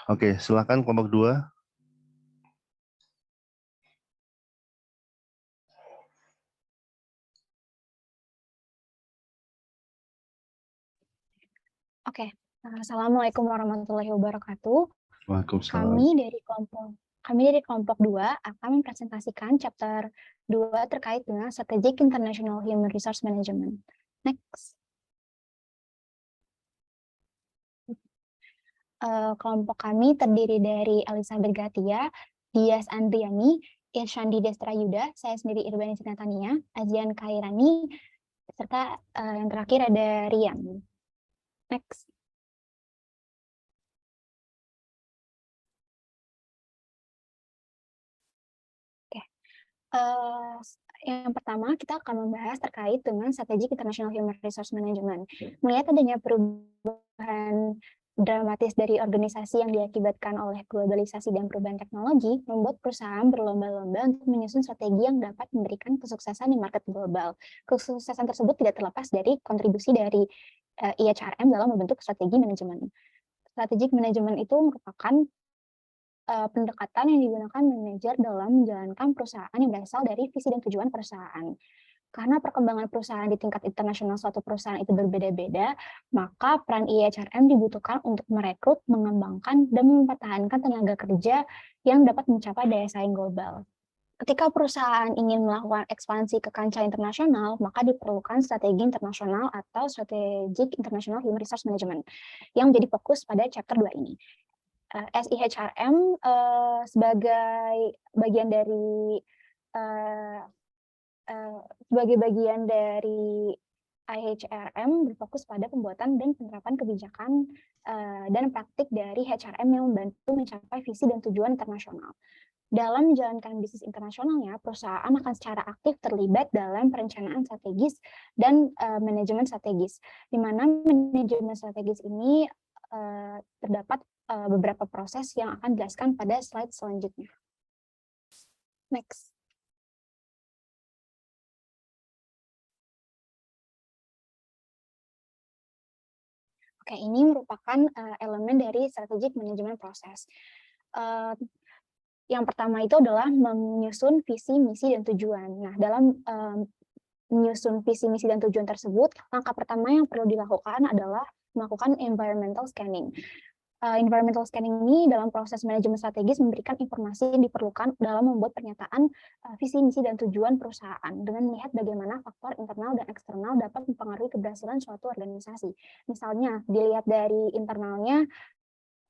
Oke, silakan kelompok 2. Oke, Assalamualaikum warahmatullahi wabarakatuh. Waalaikumsalam. Kami dari kelompok 2 akan mempresentasikan chapter 2 terkait dengan Strategic International Human Resource Management. Next. Kelompok kami terdiri dari Elizabeth Gatia, Dias Andriani, Irsyandi Destrayuda, saya sendiri Irbani Sinatania, Azian Kairani, serta yang terakhir ada Rian. Next. Yang pertama, kita akan membahas terkait dengan strategi International Human Resource Management. Melihat adanya perubahan dramatis dari organisasi yang diakibatkan oleh globalisasi dan perubahan teknologi, membuat perusahaan berlomba-lomba untuk menyusun strategi yang dapat memberikan kesuksesan di market global. Kesuksesan tersebut tidak terlepas dari kontribusi dari IHRM dalam membentuk strategi manajemen. Strategic management itu merupakan pendekatan yang digunakan manajer dalam menjalankan perusahaan yang berasal dari visi dan tujuan perusahaan. Karena perkembangan perusahaan di tingkat internasional suatu perusahaan itu berbeda-beda, maka peran IHRM dibutuhkan untuk merekrut, mengembangkan, dan mempertahankan tenaga kerja yang dapat mencapai daya saing global. Ketika perusahaan ingin melakukan ekspansi ke kancah internasional, maka diperlukan strategi internasional atau Strategic International Human Resource Management yang menjadi fokus pada chapter 2 ini. SIHRM sebagai bagian dari IHRM berfokus pada pembuatan dan penerapan kebijakan dan praktik dari HRM yang membantu mencapai visi dan tujuan internasional. Dalam menjalankan bisnis internasionalnya, perusahaan akan secara aktif terlibat dalam perencanaan strategis dan manajemen strategis, di mana manajemen strategis ini terdapat beberapa proses yang akan dijelaskan pada slide selanjutnya. Next. Oke, ini merupakan elemen dari strategic management process. Yang pertama itu adalah menyusun visi, misi, dan tujuan. Nah, dalam menyusun visi, misi, dan tujuan tersebut, langkah pertama yang perlu dilakukan adalah melakukan environmental scanning. Environmental scanning ini dalam proses manajemen strategis memberikan informasi yang diperlukan dalam membuat pernyataan visi, misi, dan tujuan perusahaan dengan melihat bagaimana faktor internal dan eksternal dapat mempengaruhi keberhasilan suatu organisasi. Misalnya, dilihat dari internalnya,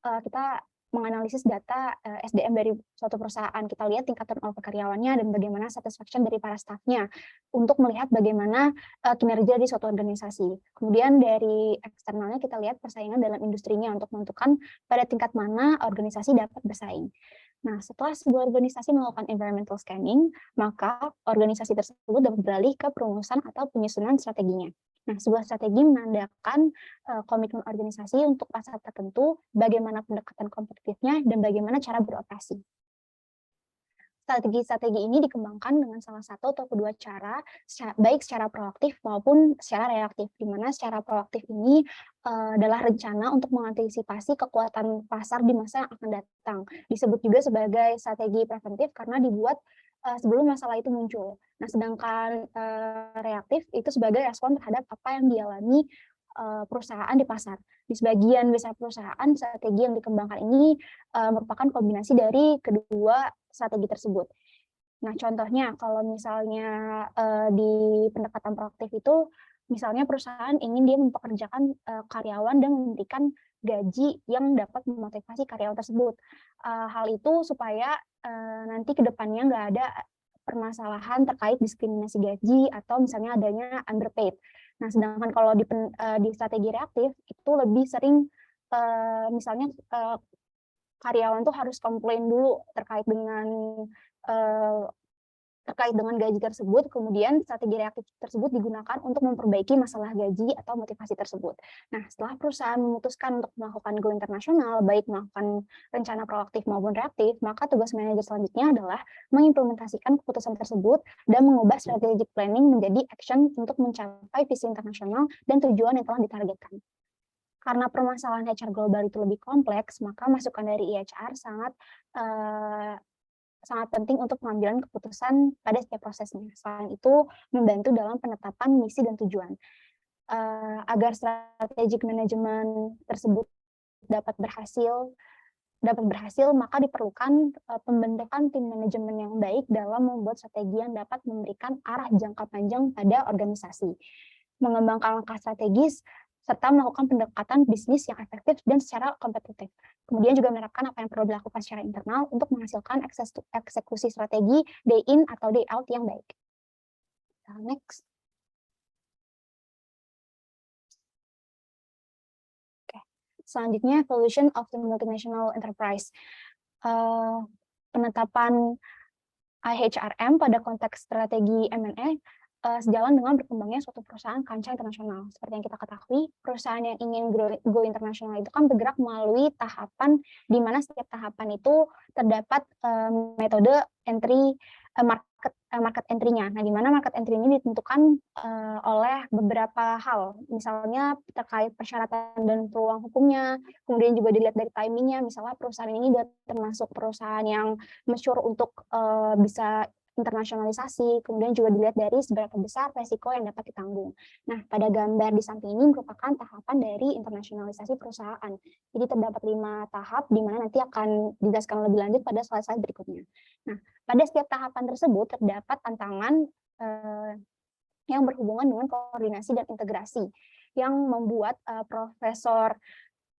kita menganalisis data SDM dari suatu perusahaan. Kita lihat tingkat turnover karyawannya dan bagaimana satisfaction dari para stafnya untuk melihat bagaimana kinerja di suatu organisasi. Kemudian dari eksternalnya kita lihat persaingan dalam industrinya untuk menentukan pada tingkat mana organisasi dapat bersaing. Nah, setelah sebuah organisasi melakukan environmental scanning, maka organisasi tersebut dapat beralih ke perumusan atau penyusunan strateginya. Nah, sebuah strategi menandakan komitmen organisasi untuk pasar tertentu, bagaimana pendekatan kompetitifnya, dan bagaimana cara beroperasi. Strategi-strategi ini dikembangkan dengan salah satu atau kedua cara, baik secara proaktif maupun secara reaktif, di mana secara proaktif ini adalah rencana untuk mengantisipasi kekuatan pasar di masa yang akan datang. Disebut juga sebagai strategi preventif karena dibuat sebelum masalah itu muncul. Nah, sedangkan reaktif itu sebagai respon terhadap apa yang dialami perusahaan di pasar. Di sebagian besar perusahaan, strategi yang dikembangkan ini merupakan kombinasi dari kedua strategi tersebut. Nah, contohnya kalau misalnya di pendekatan proaktif itu, misalnya perusahaan ingin dia mempekerjakan karyawan dan memberikan gaji yang dapat memotivasi karyawan tersebut. Hal itu supaya nanti ke depannya nggak ada permasalahan terkait diskriminasi gaji atau misalnya adanya underpaid. Nah, sedangkan kalau di strategi reaktif itu lebih sering misalnya karyawan tuh harus komplain dulu terkait dengan gaji tersebut, kemudian strategi reaktif tersebut digunakan untuk memperbaiki masalah gaji atau motivasi tersebut. Nah, setelah perusahaan memutuskan untuk melakukan go internasional, baik melakukan rencana proaktif maupun reaktif, maka tugas manajer selanjutnya adalah mengimplementasikan keputusan tersebut dan mengubah strategic planning menjadi action untuk mencapai visi internasional dan tujuan yang telah ditargetkan. Karena permasalahan HR global itu lebih kompleks, maka masukan dari IHR sangat penting untuk pengambilan keputusan pada setiap prosesnya. Selain itu, membantu dalam penetapan misi dan tujuan. Agar strategic manajemen tersebut dapat berhasil, maka diperlukan pembentukan tim manajemen yang baik dalam membuat strategi yang dapat memberikan arah jangka panjang pada organisasi, mengembangkan langkah strategis, serta melakukan pendekatan bisnis yang efektif dan secara kompetitif. Kemudian juga menerapkan apa yang perlu dilakukan secara internal untuk menghasilkan eksekusi strategi day in atau day out yang baik. Next. Selanjutnya, evolution of the multinational enterprise. Penetapan IHRM pada konteks strategi M&A sejalan dengan berkembangnya suatu perusahaan kancah internasional. Seperti yang kita ketahui, perusahaan yang ingin go internasional itu kan bergerak melalui tahapan, di mana setiap tahapan itu terdapat metode entry market entry-nya. Nah, di mana market entry ini ditentukan oleh beberapa hal, misalnya terkait persyaratan dan peluang hukumnya, kemudian juga dilihat dari timingnya, misalnya perusahaan ini termasuk perusahaan yang masyhur untuk bisa internasionalisasi, kemudian juga dilihat dari seberapa besar resiko yang dapat ditanggung. Nah, pada gambar di samping ini merupakan tahapan dari internasionalisasi perusahaan. Jadi terdapat 5 tahap, di mana nanti akan dijelaskan lebih lanjut pada slide-slide berikutnya. Nah, pada setiap tahapan tersebut terdapat tantangan yang berhubungan dengan koordinasi dan integrasi, yang membuat Profesor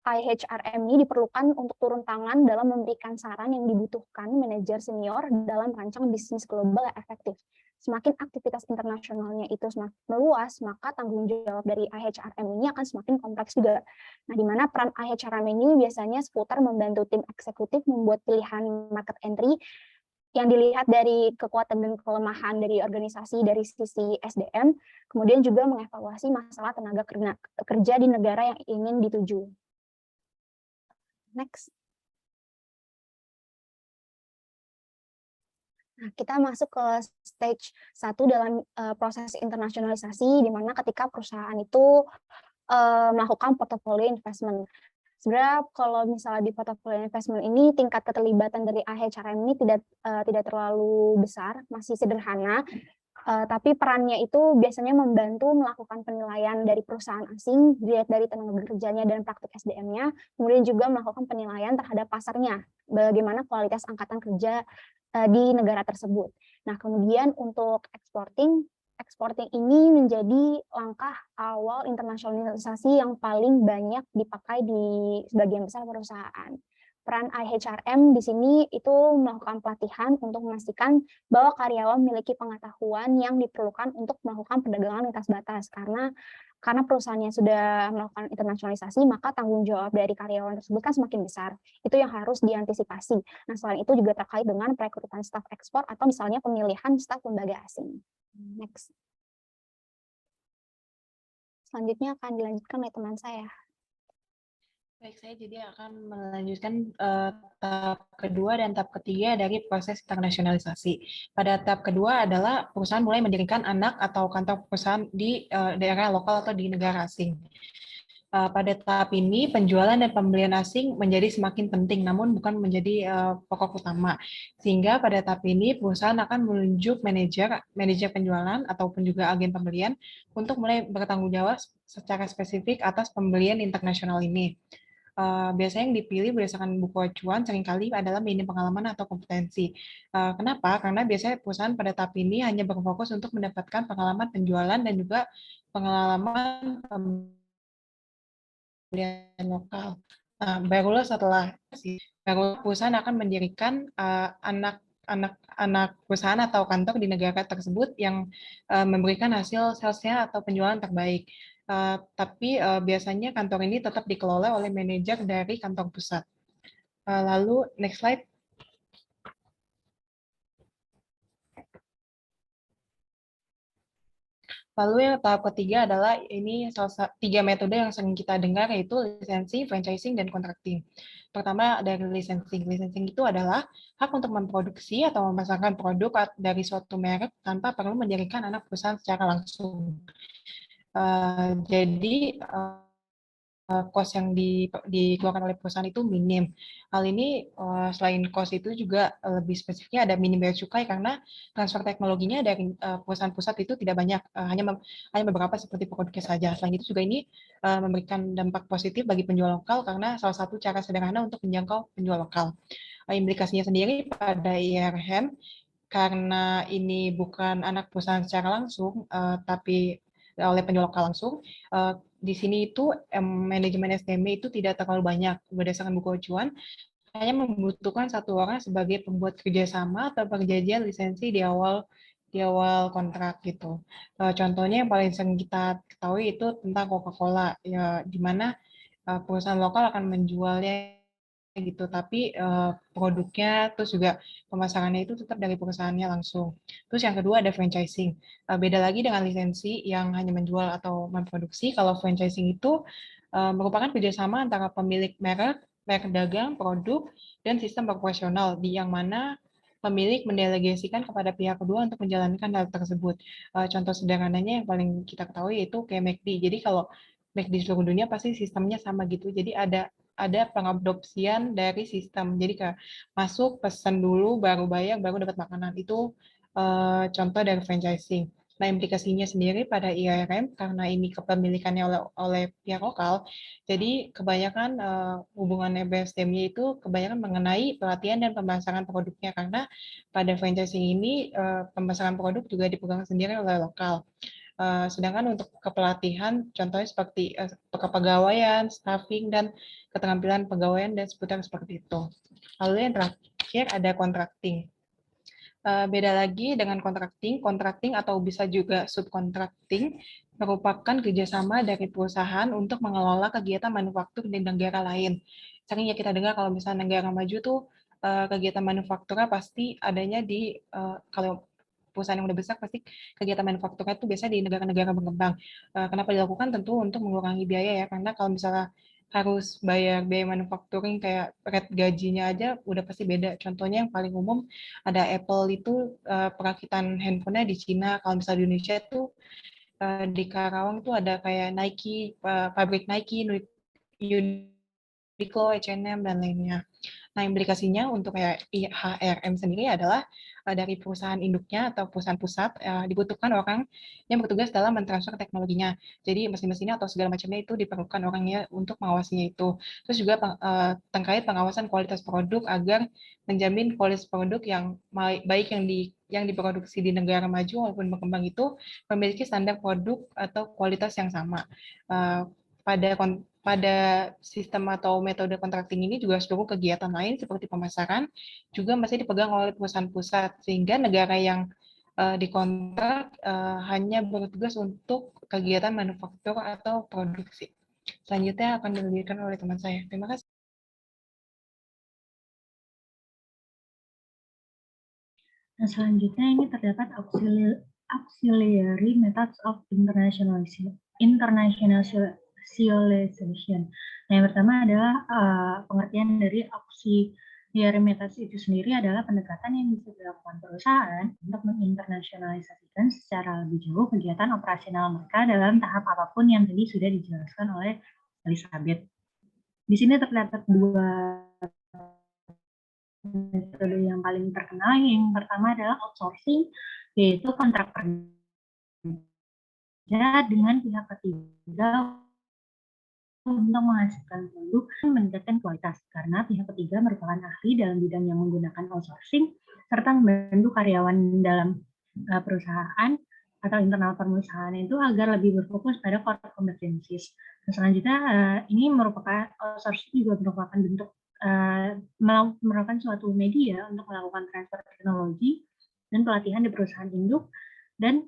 IHRM ini diperlukan untuk turun tangan dalam memberikan saran yang dibutuhkan manajer senior dalam merancang bisnis global yang efektif. Semakin aktivitas internasionalnya itu semakin meluas, maka tanggung jawab dari IHRM ini akan semakin kompleks juga. Nah, di mana peran IHRM ini biasanya seputar membantu tim eksekutif membuat pilihan market entry yang dilihat dari kekuatan dan kelemahan dari organisasi dari sisi SDM, kemudian juga mengevaluasi masalah tenaga kerja di negara yang ingin dituju. Next. Nah, kita masuk ke stage 1 dalam proses internasionalisasi, di mana ketika perusahaan itu melakukan portfolio investment. Sebenarnya kalau misalnya di portfolio investment ini tingkat keterlibatan dari IHRM ini tidak terlalu besar, masih sederhana. Tapi perannya itu biasanya membantu melakukan penilaian dari perusahaan asing, dilihat dari tenaga kerjanya dan praktik SDM-nya, kemudian juga melakukan penilaian terhadap pasarnya, bagaimana kualitas angkatan kerja di negara tersebut. Nah, kemudian untuk exporting ini menjadi langkah awal internasionalisasi yang paling banyak dipakai di sebagian besar perusahaan. Peran IHRM di sini itu melakukan pelatihan untuk memastikan bahwa karyawan memiliki pengetahuan yang diperlukan untuk melakukan perdagangan lintas batas, karena perusahaannya sudah melakukan internasionalisasi, maka tanggung jawab dari karyawan tersebut kan semakin besar. Itu yang harus diantisipasi. Nah, selain itu juga terkait dengan perekrutan staf ekspor atau misalnya pemilihan staf lembaga asing. Next. Selanjutnya akan dilanjutkan oleh teman saya. Baik, saya jadi akan melanjutkan tahap kedua dan tahap ketiga dari proses internasionalisasi. Pada tahap kedua adalah perusahaan mulai mendirikan anak atau kantor perusahaan di daerah lokal atau di negara asing. Pada tahap ini, penjualan dan pembelian asing menjadi semakin penting, namun bukan menjadi pokok utama. Sehingga pada tahap ini, perusahaan akan menunjuk manajer penjualan ataupun juga agen pembelian untuk mulai bertanggung jawab secara spesifik atas pembelian internasional ini. Biasanya yang dipilih berdasarkan buku acuan seringkali adalah minim pengalaman atau kompetensi. Kenapa? Karena biasanya perusahaan pada tahap ini hanya berfokus untuk mendapatkan pengalaman penjualan dan juga pengalaman pembelian lokal. Barulah setelah baru perusahaan akan mendirikan anak perusahaan atau kantor di negara tersebut yang memberikan hasil salesnya atau penjualan terbaik. Tapi biasanya kantor ini tetap dikelola oleh manajer dari kantor pusat. Lalu next slide. Lalu yang tahap ketiga adalah ini tiga metode yang sering kita dengar, yaitu licensing, franchising, dan contracting. Pertama dari licensing. Licensing itu adalah hak untuk memproduksi atau memasarkan produk dari suatu merek tanpa perlu mendirikan anak perusahaan secara langsung. Jadi cost yang dikeluarkan oleh perusahaan itu minim. Hal ini selain cost itu juga lebih spesifiknya ada minim bea cukai karena transfer teknologinya dari perusahaan pusat itu tidak banyak, hanya beberapa seperti produknya saja. Selain itu juga ini memberikan dampak positif bagi penjual lokal karena salah satu cara sederhana untuk menjangkau penjual lokal. Implikasinya sendiri pada IRM karena ini bukan anak perusahaan secara langsung, tapi oleh penjual lokal langsung, di sini itu manajemen SDM itu tidak terlalu banyak. Berdasarkan buku acuan, hanya membutuhkan satu orang sebagai pembuat kerjasama atau perjanjian lisensi di awal kontrak gitu. Contohnya yang paling sering kita ketahui itu tentang Coca-Cola, ya, di mana perusahaan lokal akan menjualnya gitu, tapi produknya terus juga pemasarannya itu tetap dari perusahaannya langsung. Terus yang kedua ada franchising. Beda lagi dengan lisensi yang hanya menjual atau memproduksi. Kalau franchising itu merupakan kerjasama antara pemilik merek, merek dagang, produk, dan sistem proporsional di yang mana pemilik mendelegasikan kepada pihak kedua untuk menjalankan hal tersebut. Contoh sederhananya yang paling kita ketahui yaitu kayak McD. Jadi kalau McD di seluruh dunia pasti sistemnya sama gitu. Jadi ada pengadopsian dari sistem. Jadi kayak masuk, pesan dulu, baru bayar, baru dapat makanan. Itu contoh dari franchising. Nah, implikasinya sendiri pada IRM karena ini kepemilikannya oleh pihak lokal, jadi kebanyakan hubungan BSDM-nya itu kebanyakan mengenai pelatihan dan pemasaran produknya karena pada franchising ini pemasaran produk juga dipegang sendiri oleh lokal. Sedangkan untuk kepelatihan, contohnya seperti kepegawaian, staffing, dan keterampilan pegawaian dan seputar seperti itu. Lalu yang terakhir ada contracting. Beda lagi dengan contracting atau bisa juga subcontracting merupakan kerjasama dari perusahaan untuk mengelola kegiatan manufaktur di negara lain. Sering ya kita dengar kalau misalnya negara maju tuh kegiatan manufakturnya pasti adanya di kalau perusahaan yang udah besar pasti kegiatan manufakturnya itu biasanya di negara-negara berkembang. Kenapa dilakukan? Tentu untuk mengurangi biaya ya, karena kalau misalnya harus bayar biaya manufacturing kayak rate gajinya aja udah pasti beda. Contohnya yang paling umum ada Apple itu perakitan handphonenya di Cina. Kalau misalnya di Indonesia itu di Karawang tuh ada kayak Nike, pabrik Nike, Uniqlo, H&M, dan lainnya. Nah, implikasinya untuk kayak IHRM sendiri adalah dari perusahaan induknya atau perusahaan pusat dibutuhkan orang yang bertugas dalam mentransfer teknologinya. Jadi mesin-mesinnya atau segala macamnya itu diperlukan orangnya untuk mengawasinya itu. Terus juga terkait pengawasan kualitas produk agar menjamin kualitas produk yang baik yang diproduksi di negara maju maupun berkembang itu memiliki standar produk atau kualitas yang sama. Pada pada sistem atau metode contracting ini juga seluruh kegiatan lain seperti pemasaran juga masih dipegang oleh perusahaan pusat, sehingga negara yang dikontrak hanya bertugas untuk kegiatan manufaktur atau produksi. Selanjutnya akan dilanjutkan oleh teman saya. Terima kasih. Nah, selanjutnya ini terdapat auxiliary methods of internationalization. Nah, yang pertama adalah pengertian dari auxiliary methods itu sendiri adalah pendekatan yang bisa dilakukan perusahaan untuk menginternasionalisasikan secara lebih jauh kegiatan operasional mereka dalam tahap apapun yang tadi sudah dijelaskan oleh Elizabeth. Di sini terdapat dua metode yang paling terkenal. Yang pertama adalah outsourcing, yaitu kontrak kerja dengan pihak ketiga untuk menghasilkan produk dan meningkatkan kualitas, karena pihak ketiga merupakan ahli dalam bidang yang menggunakan outsourcing serta membantu karyawan dalam perusahaan atau internal perusahaan itu agar lebih berfokus pada core competencies. Selanjutnya ini merupakan outsourcing juga merupakan bentuk merupakan suatu media untuk melakukan transfer teknologi dan pelatihan di perusahaan induk, dan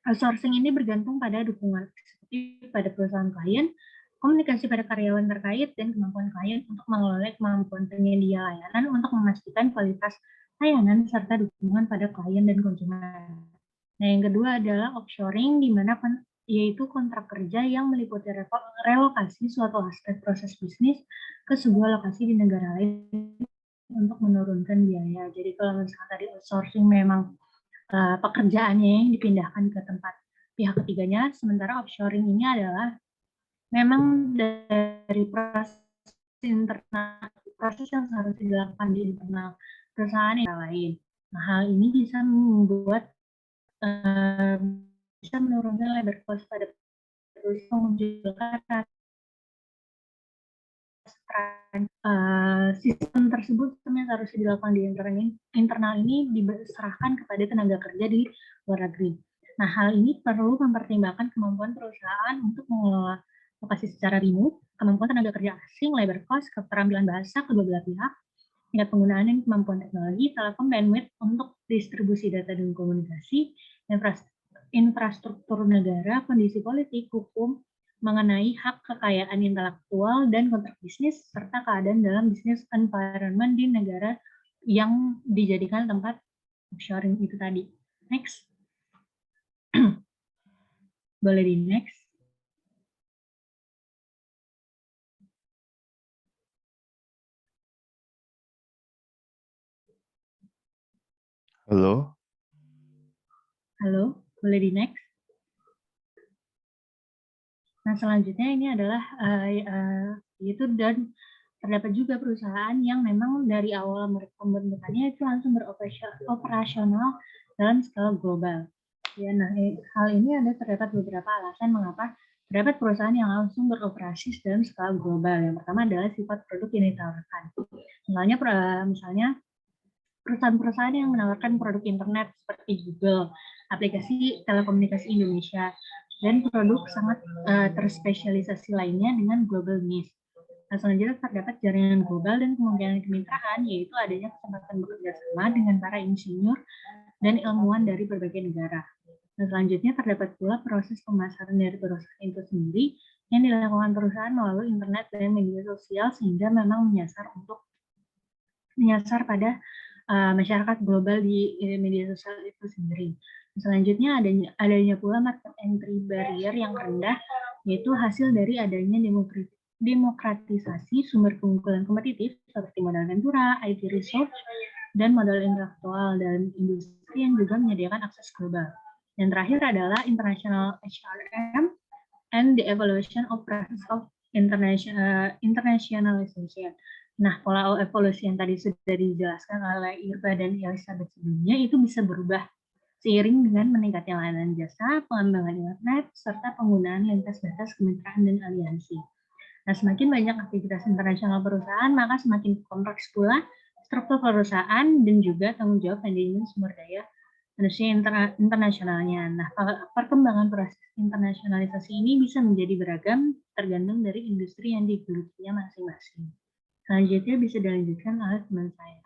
outsourcing ini bergantung pada dukungan eksekutif pada perusahaan klien, komunikasi pada karyawan terkait, dan kemampuan klien untuk mengelola kemampuan penyedia layanan untuk memastikan kualitas layanan serta dukungan pada klien dan konsumen. Nah, yang kedua adalah offshoring, di mana yaitu kontrak kerja yang meliputi relokasi suatu aspek proses bisnis ke sebuah lokasi di negara lain untuk menurunkan biaya. Jadi kalau misalnya tadi outsourcing memang pekerjaannya yang dipindahkan ke tempat pihak ketiganya, sementara offshoring ini adalah memang dari proses yang seharusnya dilakukan di internal perusahaan yang lain. Nah, hal ini bisa membuat bisa menurunkan labor cost pada perusahaan, memunculkan sistem tersebut yang harus dilakukan di internal ini diserahkan kepada tenaga kerja di luar negeri. Nah, hal ini perlu mempertimbangkan kemampuan perusahaan untuk mengelola lokasi secara remote, kemampuan tenaga kerja asing, labor cost, keterampilan bahasa kedua belah pihak, tingkat penggunaan dan kemampuan teknologi, telekom, bandwidth untuk distribusi data dan komunikasi, infrastruktur negara, kondisi politik, hukum, mengenai hak kekayaan intelektual dan kontrak bisnis, serta keadaan dalam bisnis environment di negara yang dijadikan tempat offshoring itu tadi. Next. Boleh di next. Halo? Halo, boleh di next. Nah, selanjutnya ini adalah itu dan terdapat juga perusahaan yang memang dari awal pembentukannya itu langsung beroperasional dalam skala global. Ya, nah hal ini terdapat beberapa alasan mengapa terdapat perusahaan yang langsung beroperasi dalam skala global. Yang pertama adalah sifat produk yang ditawarkan. Misalnya perusahaan-perusahaan yang menawarkan produk internet seperti Google, aplikasi telekomunikasi Indonesia, dan produk sangat terspesialisasi lainnya dengan global niche. Nah, selanjutnya terdapat jaringan global dan kemungkinan kemitraan, yaitu adanya kesempatan bekerja sama dengan para insinyur dan ilmuwan dari berbagai negara. Dan selanjutnya terdapat pula proses pemasaran dari perusahaan itu sendiri yang dilakukan perusahaan melalui internet dan media sosial sehingga memang menyasar pada masyarakat global di media sosial itu sendiri. Selanjutnya adanya pula market entry barrier yang rendah, yaitu hasil dari adanya demokratisasi sumber keunggulan kompetitif seperti modal ventura, IT research, dan modal intelektual dalam industri yang juga menyediakan akses global. Yang terakhir adalah international HRM and the evaluation of process of internationalization. Nah, pola evolusi yang tadi sudah dijelaskan oleh Irba dan Elizabeth sebelumnya itu bisa berubah seiring dengan meningkatnya layanan jasa, pengembangan internet, serta penggunaan lintas batas kemitraan dan aliansi. Nah, semakin banyak aktivitas internasional perusahaan, maka semakin kompleks pula struktur perusahaan dan juga tanggung jawab manajemen sumber daya manusia internasionalnya. Nah, perkembangan proses internasionalisasi ini bisa menjadi beragam tergantung dari industri yang digelutinya masing-masing. Selanjutnya bisa dilanjutkan oleh teman saya.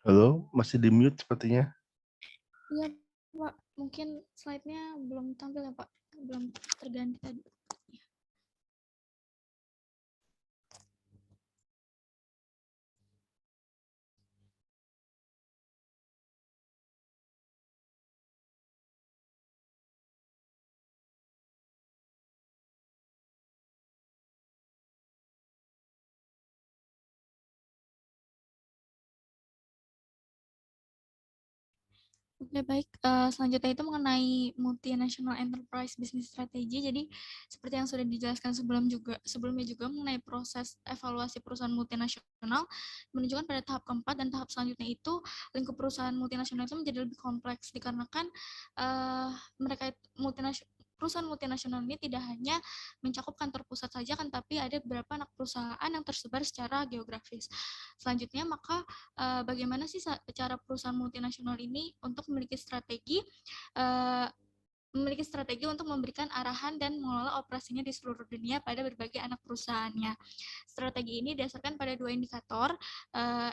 Halo? Masih di mute sepertinya? Iya, Pak. Mungkin slide-nya belum tampil ya, Pak. Belum terganti tadi. Oke, baik. Selanjutnya itu mengenai multinational enterprise business strategy. Jadi seperti yang sudah dijelaskan sebelumnya juga mengenai proses evaluasi perusahaan multinasional menunjukkan pada tahap keempat dan tahap selanjutnya itu lingkup perusahaan multinasional itu menjadi lebih kompleks dikarenakan perusahaan multinasional ini tidak hanya mencakup kantor pusat saja kan, tapi ada beberapa anak perusahaan yang tersebar secara geografis. Selanjutnya, maka bagaimana sih cara perusahaan multinasional ini untuk memiliki strategi memiliki strategi untuk memberikan arahan dan mengelola operasinya di seluruh dunia pada berbagai anak perusahaannya. Strategi ini didasarkan pada 2 indikator.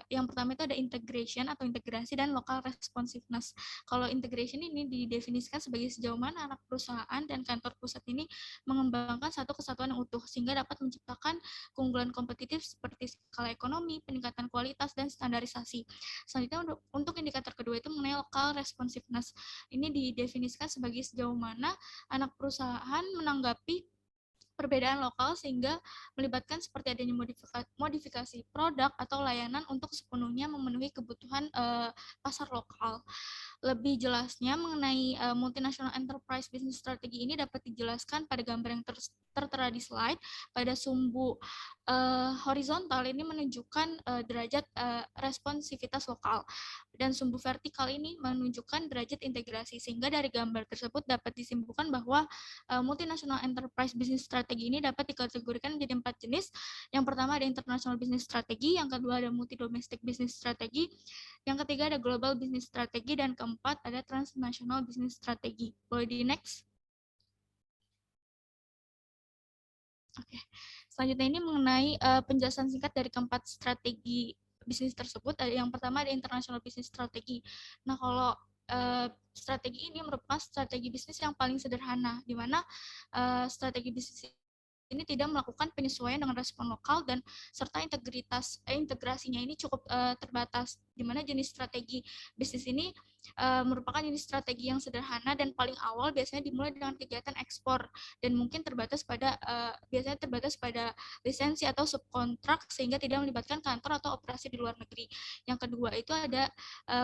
Yang pertama itu ada integration atau integrasi dan local responsiveness. Kalau integration ini didefinisikan sebagai sejauh mana anak perusahaan dan kantor pusat ini mengembangkan satu kesatuan yang utuh sehingga dapat menciptakan keunggulan kompetitif seperti skala ekonomi, peningkatan kualitas, dan standarisasi. Selanjutnya untuk indikator kedua itu mengenai local responsiveness. Ini didefinisikan sebagai sejauh mana anak perusahaan menanggapi perbedaan lokal sehingga melibatkan seperti adanya modifikasi produk atau layanan untuk sepenuhnya memenuhi kebutuhan pasar lokal. Lebih jelasnya mengenai multinational enterprise business strategy ini dapat dijelaskan pada gambar yang tertera di slide. Pada sumbu horizontal ini menunjukkan derajat responsivitas lokal dan sumbu vertikal ini menunjukkan derajat integrasi, sehingga dari gambar tersebut dapat disimpulkan bahwa multinational enterprise business strategy ini dapat dikategorikan menjadi 4 jenis. Yang pertama ada international business strategy, yang kedua ada multi domestic business strategy, yang ketiga ada global business strategy, dan keempat ada transnational business strategy. Boleh di next? Oke. Selanjutnya ini mengenai penjelasan singkat dari keempat strategi bisnis tersebut. Yang pertama ada international business strategy. Nah, kalau strategi ini merupakan strategi bisnis yang paling sederhana, di mana strategi bisnis ini tidak melakukan penyesuaian dengan respon lokal dan serta integrasinya ini cukup terbatas, di mana jenis strategi bisnis ini merupakan jenis strategi yang sederhana dan paling awal biasanya dimulai dengan kegiatan ekspor dan mungkin biasanya terbatas pada lisensi atau subkontrak sehingga tidak melibatkan kantor atau operasi di luar negeri. Yang kedua itu ada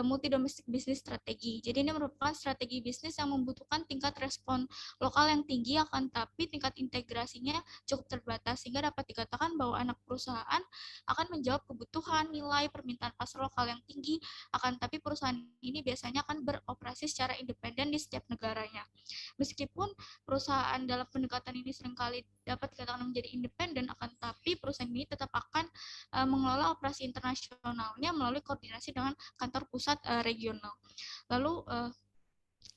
multi domestic business strategi. Jadi ini merupakan strategi bisnis yang membutuhkan tingkat respon lokal yang tinggi, akan tapi tingkat integrasinya cukup terbatas sehingga dapat dikatakan bahwa anak perusahaan akan menjawab kebutuhan nilai permintaan pasar lokal yang tinggi, akan tapi perusahaan ini biasanya akan beroperasi secara independen di setiap negaranya. Meskipun perusahaan dalam pendekatan ini seringkali dapat dikatakan menjadi independen, akan tapi perusahaan ini tetap akan mengelola operasi internasionalnya melalui koordinasi dengan kantor pusat regional. Lalu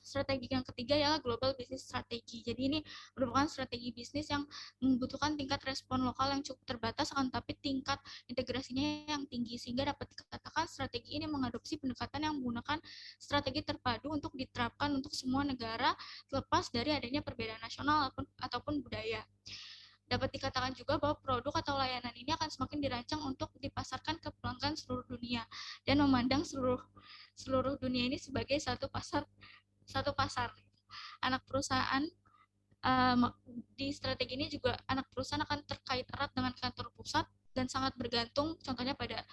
strategi yang ketiga adalah global business strategy. Jadi ini merupakan strategi bisnis yang membutuhkan tingkat respon lokal yang cukup terbatas, akan tapi tingkat integrasinya yang tinggi, sehingga dapat dikatakan strategi ini mengadopsi pendekatan yang menggunakan strategi terpadu untuk diterapkan untuk semua negara, terlepas dari adanya perbedaan nasional ataupun budaya. Dapat dikatakan juga bahwa produk atau layanan ini akan semakin dirancang untuk dipasarkan ke pelanggan seluruh dunia dan memandang seluruh dunia ini sebagai satu pasar. Anak perusahaan di strategi ini juga anak perusahaan akan terkait erat dengan kantor pusat dan sangat bergantung contohnya pada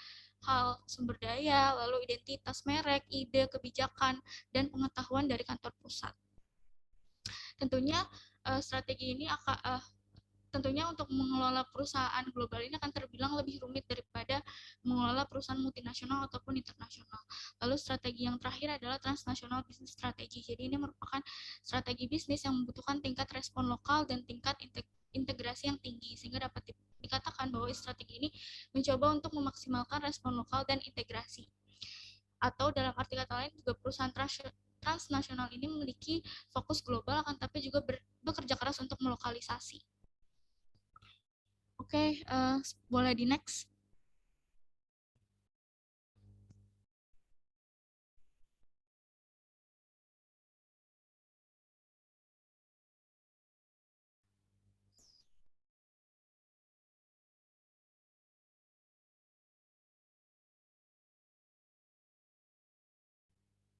hal sumber daya, lalu identitas merek, ide, kebijakan, dan pengetahuan dari kantor pusat. Tentunya strategi ini tentunya untuk mengelola perusahaan global ini akan terbilang lebih rumit daripada mengelola perusahaan multinasional ataupun internasional. Lalu strategi yang terakhir adalah transnational business strategy. Jadi ini merupakan strategi bisnis yang membutuhkan tingkat respon lokal dan tingkat integrasi yang tinggi, sehingga dapat dikatakan bahwa strategi ini mencoba untuk memaksimalkan respon lokal dan integrasi. Atau dalam arti kata lain juga perusahaan transnasional ini memiliki fokus global, akan tapi juga bekerja keras untuk melokalisasi. Oke, boleh di next.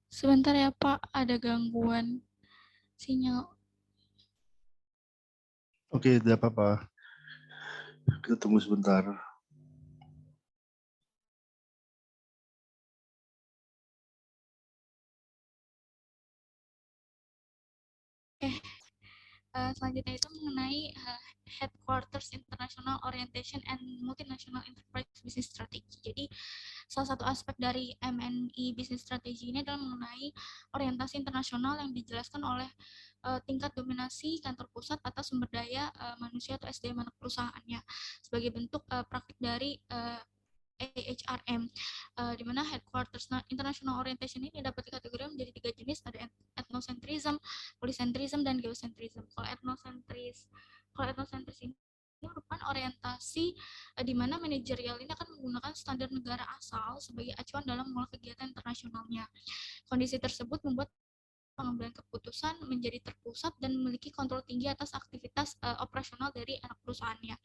Sebentar ya Pak, ada gangguan sinyal. Oke, tidak apa-apa. Kita tunggu sebentar. Selanjutnya itu mengenai Headquarters International Orientation and Multinational Enterprise Business Strategy. Jadi salah satu aspek dari MNI Business Strategy ini adalah mengenai orientasi internasional yang dijelaskan oleh tingkat dominasi kantor pusat atas sumber daya manusia atau SDM anak perusahaannya sebagai bentuk praktik dari AHRM, di mana headquarters international orientation ini dapat dikategorikan menjadi 3 jenis, ada ethnocentrism, polycentrism, dan geocentrism. Kalau ethnocentris ini merupakan orientasi di mana manajerial ini akan menggunakan standar negara asal sebagai acuan dalam mengelola kegiatan internasionalnya. Kondisi tersebut membuat pengambilan keputusan menjadi terpusat dan memiliki kontrol tinggi atas aktivitas operasional dari anak perusahaannya.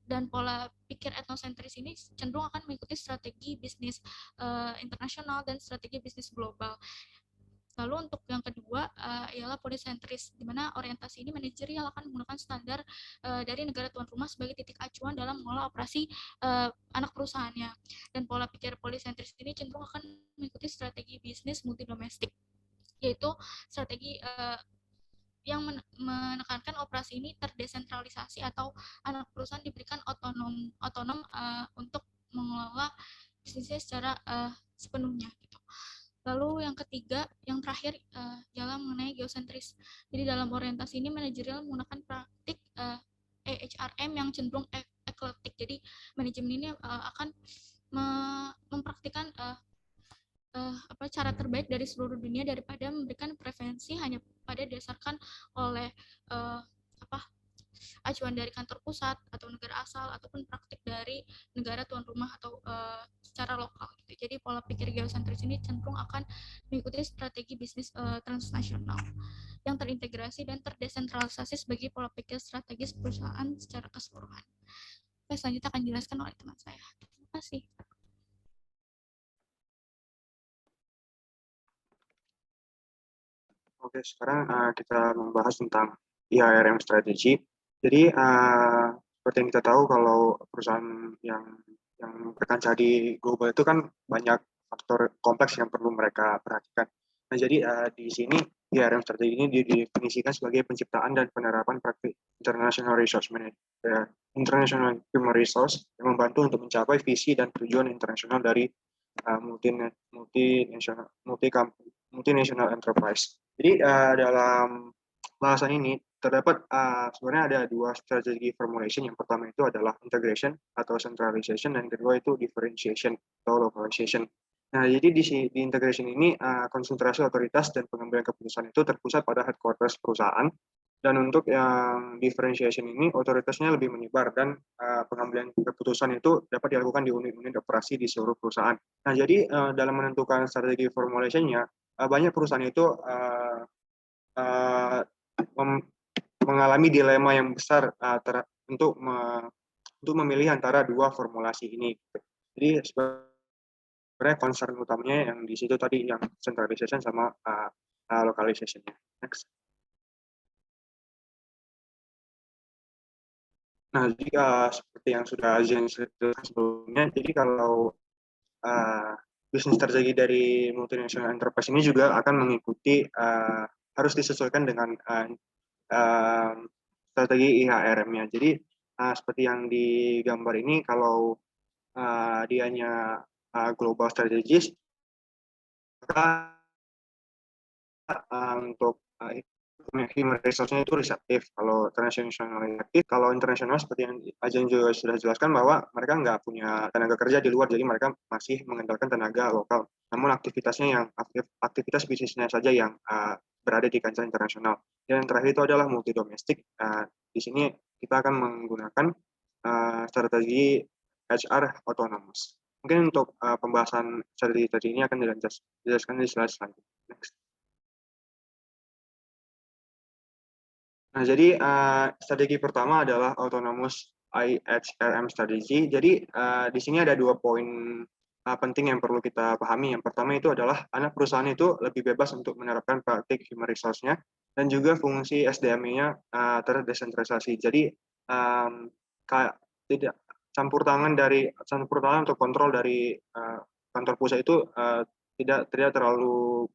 Dan pola pikir etnosentris ini cenderung akan mengikuti strategi bisnis internasional dan strategi bisnis global. Lalu untuk yang kedua ialah polisentris, di mana orientasi ini manajerial akan menggunakan standar dari negara tuan rumah sebagai titik acuan dalam mengelola operasi anak perusahaannya. Dan pola pikir polisentris ini cenderung akan mengikuti strategi bisnis multidomestik, yaitu strategi yang menekankan operasi ini terdesentralisasi atau anak perusahaan diberikan otonom untuk mengelola bisnisnya secara sepenuhnya gitu. Lalu yang ketiga, yang terakhir ialah mengenai geosentris. Jadi dalam orientasi ini manajerial menggunakan praktik AHRM yang cenderung eklektik. Jadi manajemen ini akan mempraktikkan cara terbaik dari seluruh dunia daripada memberikan preferensi hanya pada dasarkan oleh acuan dari kantor pusat atau negara asal ataupun praktik dari negara tuan rumah atau secara lokal gitu. Jadi pola pikir geosentris ini cenderung akan mengikuti strategi bisnis transnasional yang terintegrasi dan terdesentralisasi sebagai pola pikir strategis perusahaan secara keseluruhan. Oke, selanjutnya akan dijelaskan oleh teman saya. Terima kasih. Oke, sekarang kita membahas tentang IHRM strategi. Jadi seperti yang kita tahu kalau perusahaan yang berkancah di global itu kan banyak faktor kompleks yang perlu mereka perhatikan. Nah, jadi di sini IHRM strategi ini didefinisikan sebagai penciptaan dan penerapan praktik international resource management, international human resource yang membantu untuk mencapai visi dan tujuan internasional dari multinational enterprise. Jadi dalam bahasan ini terdapat sebenarnya ada dua strategi formulation. Yang pertama itu adalah integration atau centralization, dan kedua itu differentiation atau localization. Nah, jadi di integration ini konsentrasi otoritas dan pengambilan keputusan itu terpusat pada headquarters perusahaan. Dan untuk yang differentiation ini, otoritasnya lebih menyebar dan pengambilan keputusan itu dapat dilakukan di unit-unit operasi di seluruh perusahaan. Nah, jadi dalam menentukan strategi formulation-nya, banyak perusahaan itu mengalami dilema yang besar untuk memilih antara dua formulasi ini. Jadi sebenarnya concern utamanya yang di situ tadi yang centralization sama localization-nya. Next. Nah, jika seperti yang sudah Zen ceritakan sebelumnya, jadi kalau bisnis strategi dari multinational enterprise ini juga akan mengikuti harus disesuaikan dengan strategi IHRM-nya. Jadi seperti yang di gambar ini, kalau dianya global strategis, maka untuk human resource-nya itu reseptif. Kalau internasional reaktif, kalau internasional seperti yang Ajan juga sudah jelaskan bahwa mereka nggak punya tenaga kerja di luar, jadi mereka masih mengandalkan tenaga lokal. Namun aktivitasnya yang aktivitas bisnisnya saja yang berada di kancah internasional. Dan yang terakhir itu adalah multi domestik. Di sini kita akan menggunakan strategi HR autonomous. Mungkin untuk pembahasan strategi ini akan dijelaskan di slide selanjutnya. Next. Nah, jadi strategi pertama adalah autonomous IHRM strategy. Jadi di sini ada 2 poin penting yang perlu kita pahami. Yang pertama itu adalah anak perusahaan itu lebih bebas untuk menerapkan praktik human resource-nya, dan juga fungsi SDM-nya terdesentralisasi. Jadi tidak campur tangan untuk kontrol dari kantor pusat itu tidak terlalu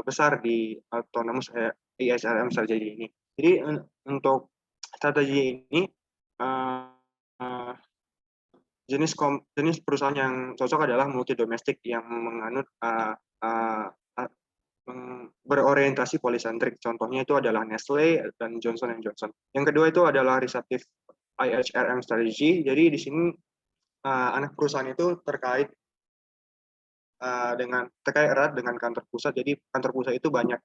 besar di autonomous IHRM strategi ini. Jadi untuk strategi ini jenis perusahaan yang cocok adalah multi domestik yang menganut berorientasi polisentrik. Contohnya itu adalah Nestle dan Johnson & Johnson. Yang kedua itu adalah receptive IHRM strategy. Jadi di sini anak perusahaan itu terkait erat dengan kantor pusat. Jadi kantor pusat itu banyak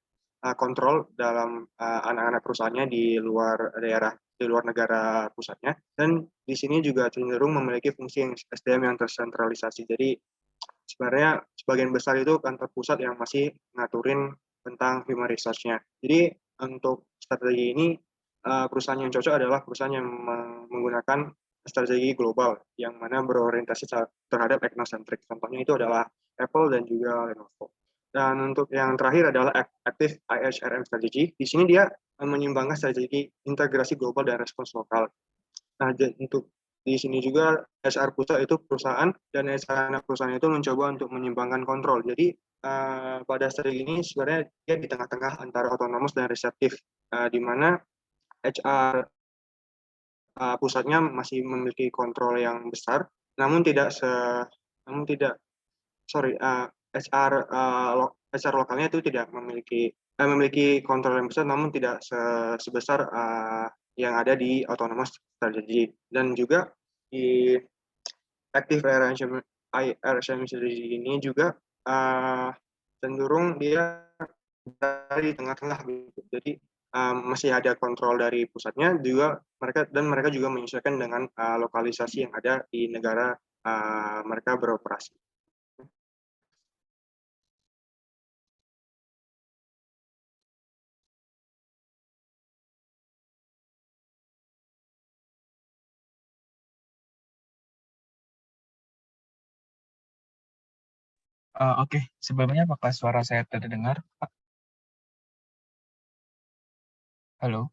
kontrol dalam anak-anak perusahaannya di luar daerah, di luar negara pusatnya. Dan di sini juga cenderung memiliki fungsi SDM yang tersentralisasi. Jadi sebenarnya sebagian besar itu kantor pusat yang masih ngaturin tentang human resource-nya. Jadi untuk strategi ini perusahaan yang cocok adalah perusahaan yang menggunakan strategi global yang mana berorientasi terhadap etnocentric. Contohnya itu adalah Apple dan juga Lenovo. Dan untuk yang terakhir adalah Active IHRM Strategy. Di sini dia menyumbangkan strategi integrasi global dan respons lokal. Nah, untuk di sini juga HR pusat itu perusahaan dan HR anak perusahaan itu mencoba untuk menyimbangkan kontrol. Jadi pada strategi ini sebenarnya dia di tengah-tengah antara otonomous dan reseptif, di mana HR pusatnya masih memiliki kontrol yang besar, namun tidak HR lokalnya itu tidak memiliki kontrol yang besar, namun tidak sebesar yang ada di autonomous strategy. Dan juga di active IRSM strategy ini juga cenderung dia di tengah-tengah gitu. Jadi masih ada kontrol dari pusatnya juga mereka juga menyesuaikan dengan lokalisasi yang ada di negara mereka beroperasi. Oke, sebelumnya apakah suara saya terdengar, Pak? Halo?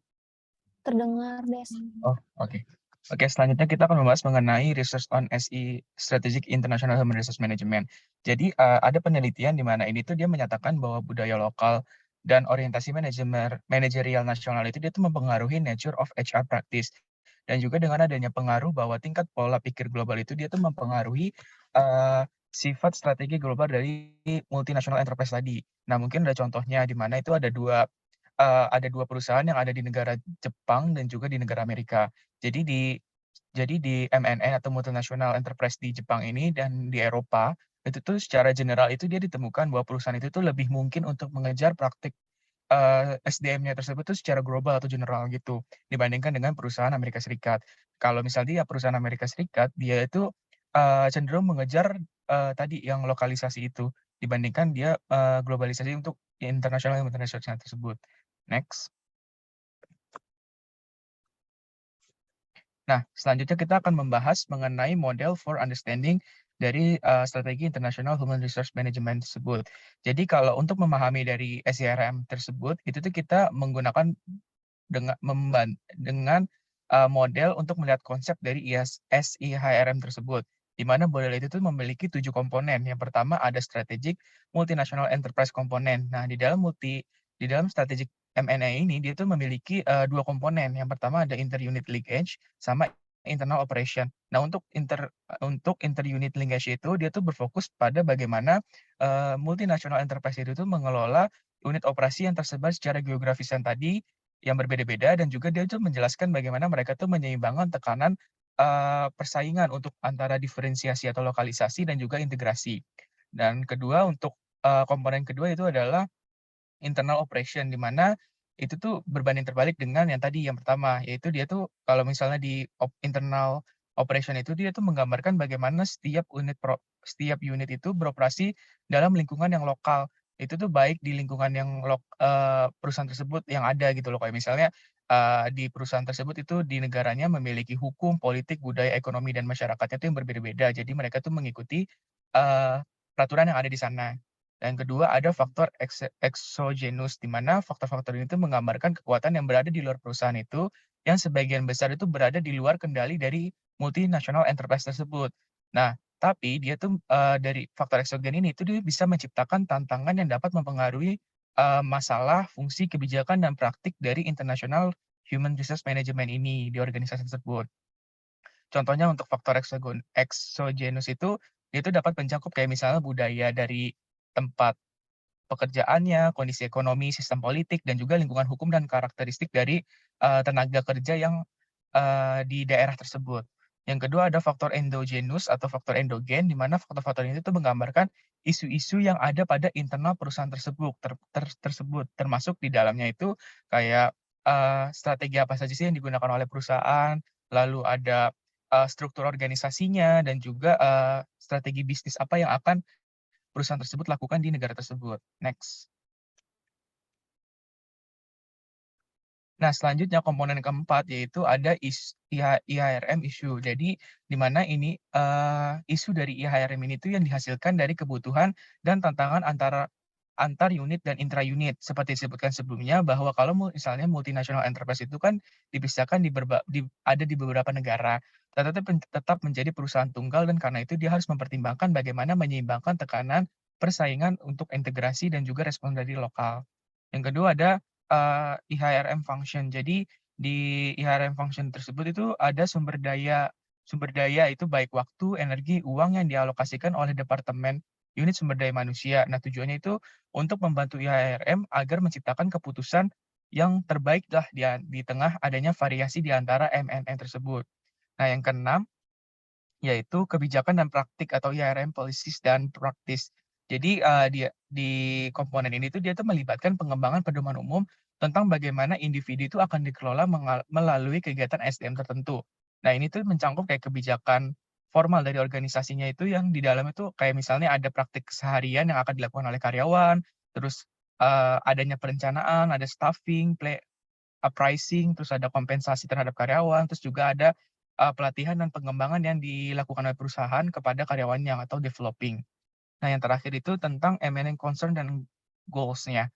Terdengar, Des. Oh, oke. Oke, selanjutnya kita akan membahas mengenai research on SI, Strategic International Human Resource Management. Jadi, ada penelitian di mana ini tuh dia menyatakan bahwa budaya lokal dan orientasi manajerial nasional itu dia tuh mempengaruhi nature of HR practice. Dan juga dengan adanya pengaruh bahwa tingkat pola pikir global itu dia tuh mempengaruhi sifat strategi global dari multinational enterprise tadi. Nah, mungkin ada contohnya di mana itu ada dua perusahaan yang ada di negara Jepang dan juga di negara Amerika. Jadi di MNE atau multinational enterprise di Jepang ini dan di Eropa, itu tuh secara general itu dia ditemukan bahwa perusahaan itu tuh lebih mungkin untuk mengejar praktik SDM-nya tersebut tuh secara global atau general gitu, dibandingkan dengan perusahaan Amerika Serikat. Kalau misalnya perusahaan Amerika Serikat, dia itu cenderung mengejar tadi yang lokalisasi itu, dibandingkan dia globalisasi untuk international tersebut. Next. Nah, selanjutnya kita akan membahas mengenai model for understanding dari strategi International Human Resource Management tersebut. Jadi kalau untuk memahami dari SIRM tersebut, itu tuh kita menggunakan dengan model untuk melihat konsep dari SIHRM tersebut, di mana model itu tuh memiliki 7 komponen. Yang pertama ada strategic multinational enterprise komponen. Nah, di dalam strategic MNA ini dia tuh memiliki 2 komponen. Yang pertama ada inter-unit linkage sama internal operation. Nah, untuk inter-unit linkage itu dia tuh berfokus pada bagaimana multinational enterprise itu tuh mengelola unit operasi yang tersebar secara geografisan tadi yang berbeda-beda, dan juga dia tuh menjelaskan bagaimana mereka tuh menyeimbangkan tekanan persaingan untuk antara diferensiasi atau lokalisasi dan juga integrasi. Dan kedua untuk komponen kedua itu adalah internal operation, di mana itu tuh berbanding terbalik dengan yang tadi yang pertama, yaitu dia tuh kalau misalnya di internal operation itu dia tuh menggambarkan bagaimana setiap unit itu beroperasi dalam lingkungan yang lokal. Itu tuh baik di lingkungan yang perusahaan tersebut yang ada gitu loh. Kayak misalnya di perusahaan tersebut itu di negaranya memiliki hukum, politik, budaya, ekonomi, dan masyarakatnya itu yang berbeda-beda. Jadi mereka tuh mengikuti peraturan yang ada di sana. Dan kedua ada faktor exogenous, di mana faktor-faktor ini tuh menggambarkan kekuatan yang berada di luar perusahaan itu, yang sebagian besar itu berada di luar kendali dari multinational enterprise tersebut. Nah, tapi dia tuh dari faktor eksogen ini itu dia bisa menciptakan tantangan yang dapat mempengaruhi masalah, fungsi, kebijakan, dan praktik dari international human resource management ini di organisasi tersebut. Contohnya untuk faktor exogenous itu, dia itu dapat mencakup kayak misalnya budaya dari tempat pekerjaannya, kondisi ekonomi, sistem politik, dan juga lingkungan hukum dan karakteristik dari tenaga kerja yang di daerah tersebut. Yang kedua ada faktor endogenus atau faktor endogen, di mana faktor-faktor ini tuh menggambarkan isu-isu yang ada pada internal perusahaan tersebut, termasuk di dalamnya itu kayak strategi apa saja sih yang digunakan oleh perusahaan, lalu ada struktur organisasinya, dan juga strategi bisnis apa yang akan perusahaan tersebut lakukan di negara tersebut. Next. Nah, selanjutnya komponen keempat yaitu ada IHRM issue. Jadi, di mana ini isu dari IHRM ini tuh yang dihasilkan dari kebutuhan dan tantangan antar unit dan intra unit. Seperti disebutkan sebelumnya bahwa kalau misalnya multinational enterprise itu kan dipisahkan ada di beberapa negara, tetap menjadi perusahaan tunggal, dan karena itu dia harus mempertimbangkan bagaimana menyeimbangkan tekanan persaingan untuk integrasi dan juga respon dari lokal. Yang kedua ada IHRM function. Jadi di IHRM function tersebut itu ada sumber daya itu baik waktu, energi, uang yang dialokasikan oleh departemen unit sumber daya manusia. Nah, tujuannya itu untuk membantu IHRM agar menciptakan keputusan yang terbaik lah di tengah adanya variasi di antara MNN tersebut. Nah, yang keenam yaitu kebijakan dan praktik atau IHRM policies dan practice. Jadi di komponen ini tuh dia tuh melibatkan pengembangan pedoman umum tentang bagaimana individu itu akan dikelola melalui kegiatan SDM tertentu. Nah, ini tuh mencangkup kayak kebijakan formal dari organisasinya itu yang di dalam itu kayak misalnya ada praktik seharian yang akan dilakukan oleh karyawan, terus adanya perencanaan, ada staffing, pricing, terus ada kompensasi terhadap karyawan, terus juga ada pelatihan dan pengembangan yang dilakukan oleh perusahaan kepada karyawannya atau developing. Nah, yang terakhir itu tentang M&A concern dan goals-nya.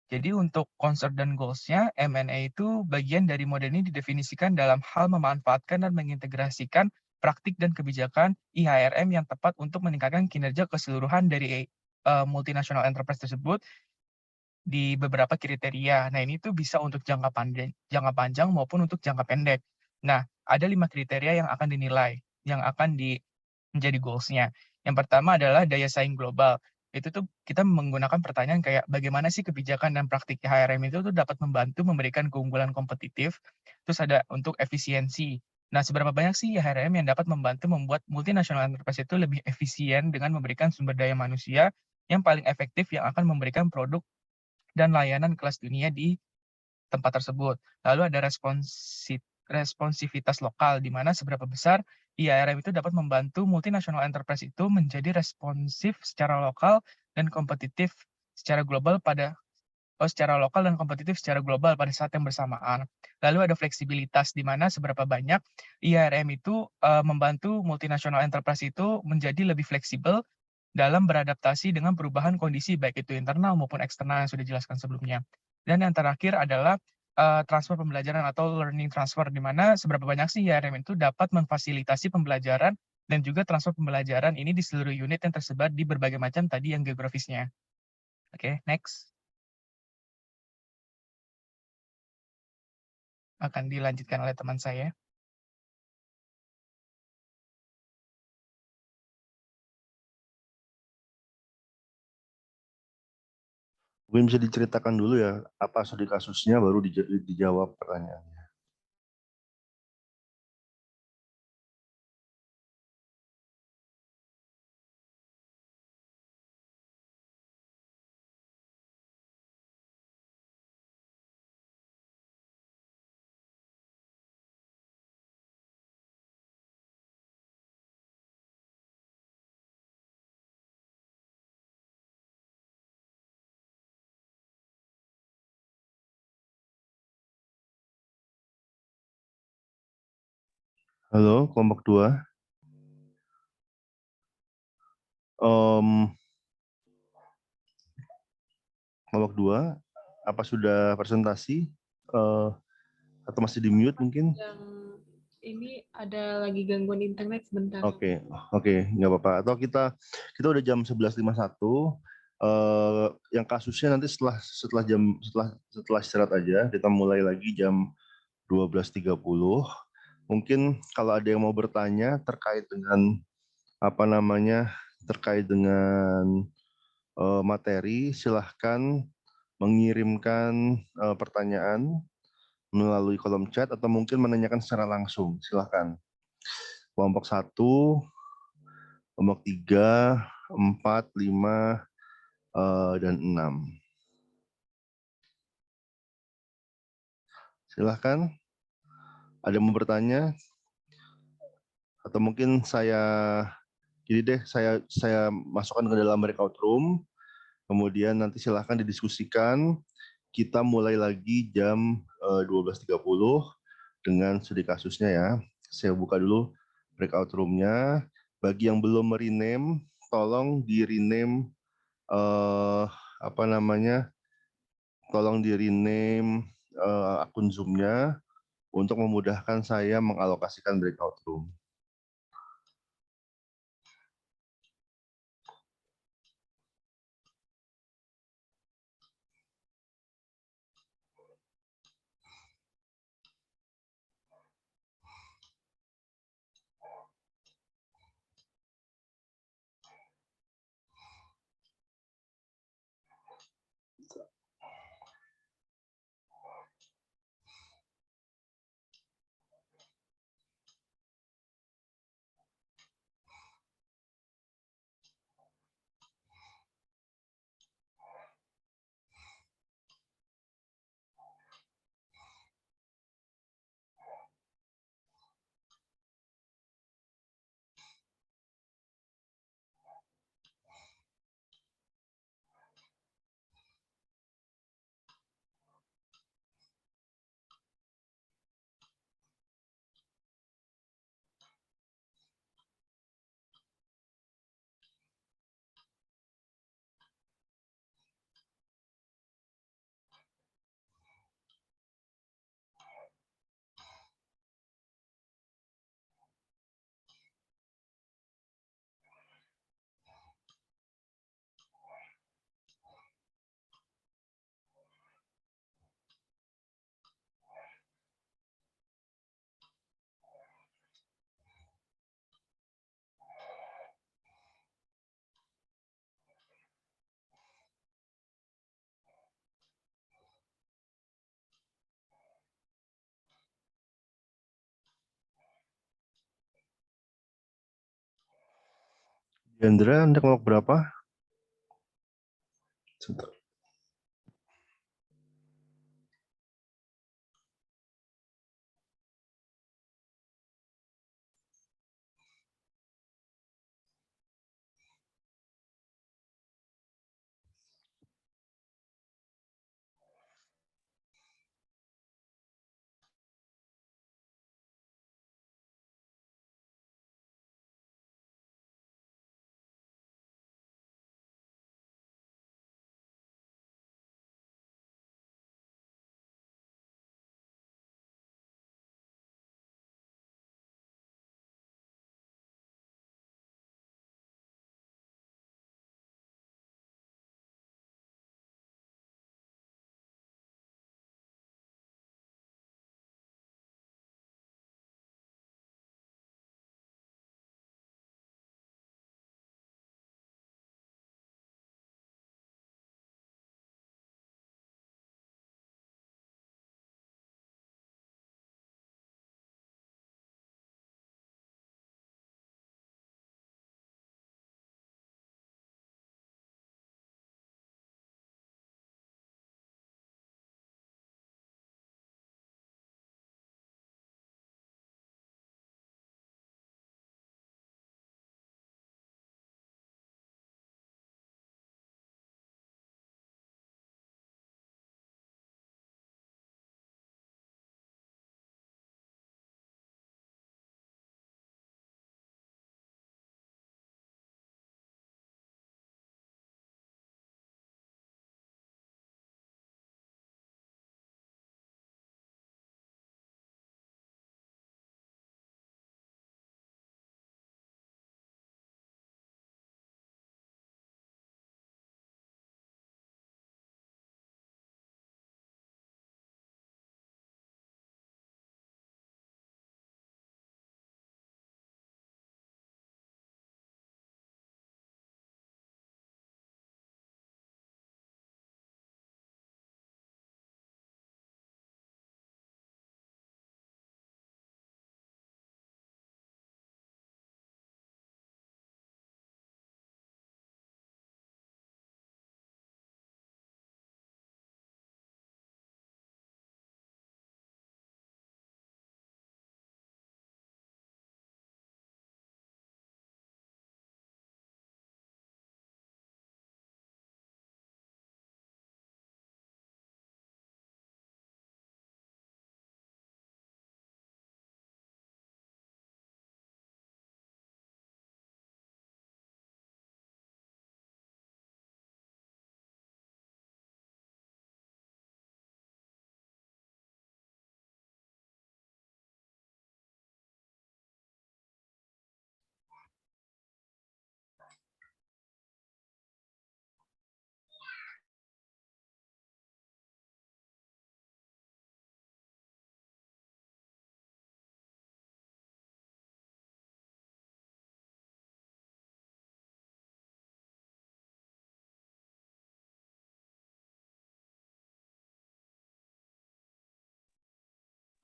Jadi untuk concern dan goals-nya, M&A itu bagian dari model ini didefinisikan dalam hal memanfaatkan dan mengintegrasikan praktik dan kebijakan IHRM yang tepat untuk meningkatkan kinerja keseluruhan dari multinational enterprise tersebut di beberapa kriteria. Nah, ini tuh bisa untuk jangka panjang maupun untuk jangka pendek. Nah, ada 5 kriteria yang akan dinilai, yang akan menjadi goals-nya. Yang pertama adalah daya saing global. Itu tuh kita menggunakan pertanyaan kayak bagaimana sih kebijakan dan praktik HRM itu tuh dapat membantu memberikan keunggulan kompetitif. Terus ada untuk efisiensi. Nah, seberapa banyak sih HRM yang dapat membantu membuat multinational enterprise itu lebih efisien dengan memberikan sumber daya manusia yang paling efektif yang akan memberikan produk dan layanan kelas dunia di tempat tersebut. Lalu ada responsivitas lokal, di mana seberapa besar IHRM itu dapat membantu multinational enterprise itu menjadi responsif secara lokal dan kompetitif secara global secara global pada saat yang bersamaan. Lalu ada fleksibilitas, di mana seberapa banyak IHRM itu membantu multinational enterprise itu menjadi lebih fleksibel dalam beradaptasi dengan perubahan kondisi baik itu internal maupun eksternal yang sudah dijelaskan sebelumnya. Dan yang terakhir adalah transfer pembelajaran atau learning transfer, di mana seberapa banyak sih IHRM itu dapat memfasilitasi pembelajaran dan juga transfer pembelajaran ini di seluruh unit yang tersebar di berbagai macam tadi yang geografisnya. Oke, next. Akan dilanjutkan oleh teman saya. Mungkin bisa diceritakan dulu ya, apa studi kasusnya, baru dijawab pertanyaannya. Halo, kelompok 2. Kelompok 2, apa sudah presentasi? Atau masih di mute mungkin? Yang ini ada lagi gangguan internet sebentar. Oke, nggak apa-apa. Atau kita udah jam 11.51. Yang kasusnya nanti setelah istirahat aja, kita mulai lagi jam 12.30. Mungkin kalau ada yang mau bertanya terkait dengan materi, silahkan mengirimkan pertanyaan melalui kolom chat atau mungkin menanyakan secara langsung. Silahkan. kelompok 1, kelompok 3, 4, 5, dan 6. Silahkan, ada yang mau bertanya? Atau mungkin saya masukkan ke dalam breakout room, kemudian nanti silahkan didiskusikan. Kita mulai lagi jam 12.30 dengan studi kasusnya ya. Saya buka dulu breakout room-nya. Bagi yang belum merename, tolong di-rename akun Zoom-nya untuk memudahkan saya mengalokasikan breakout room. Hendra, Anda kelompok berapa? Sebentar.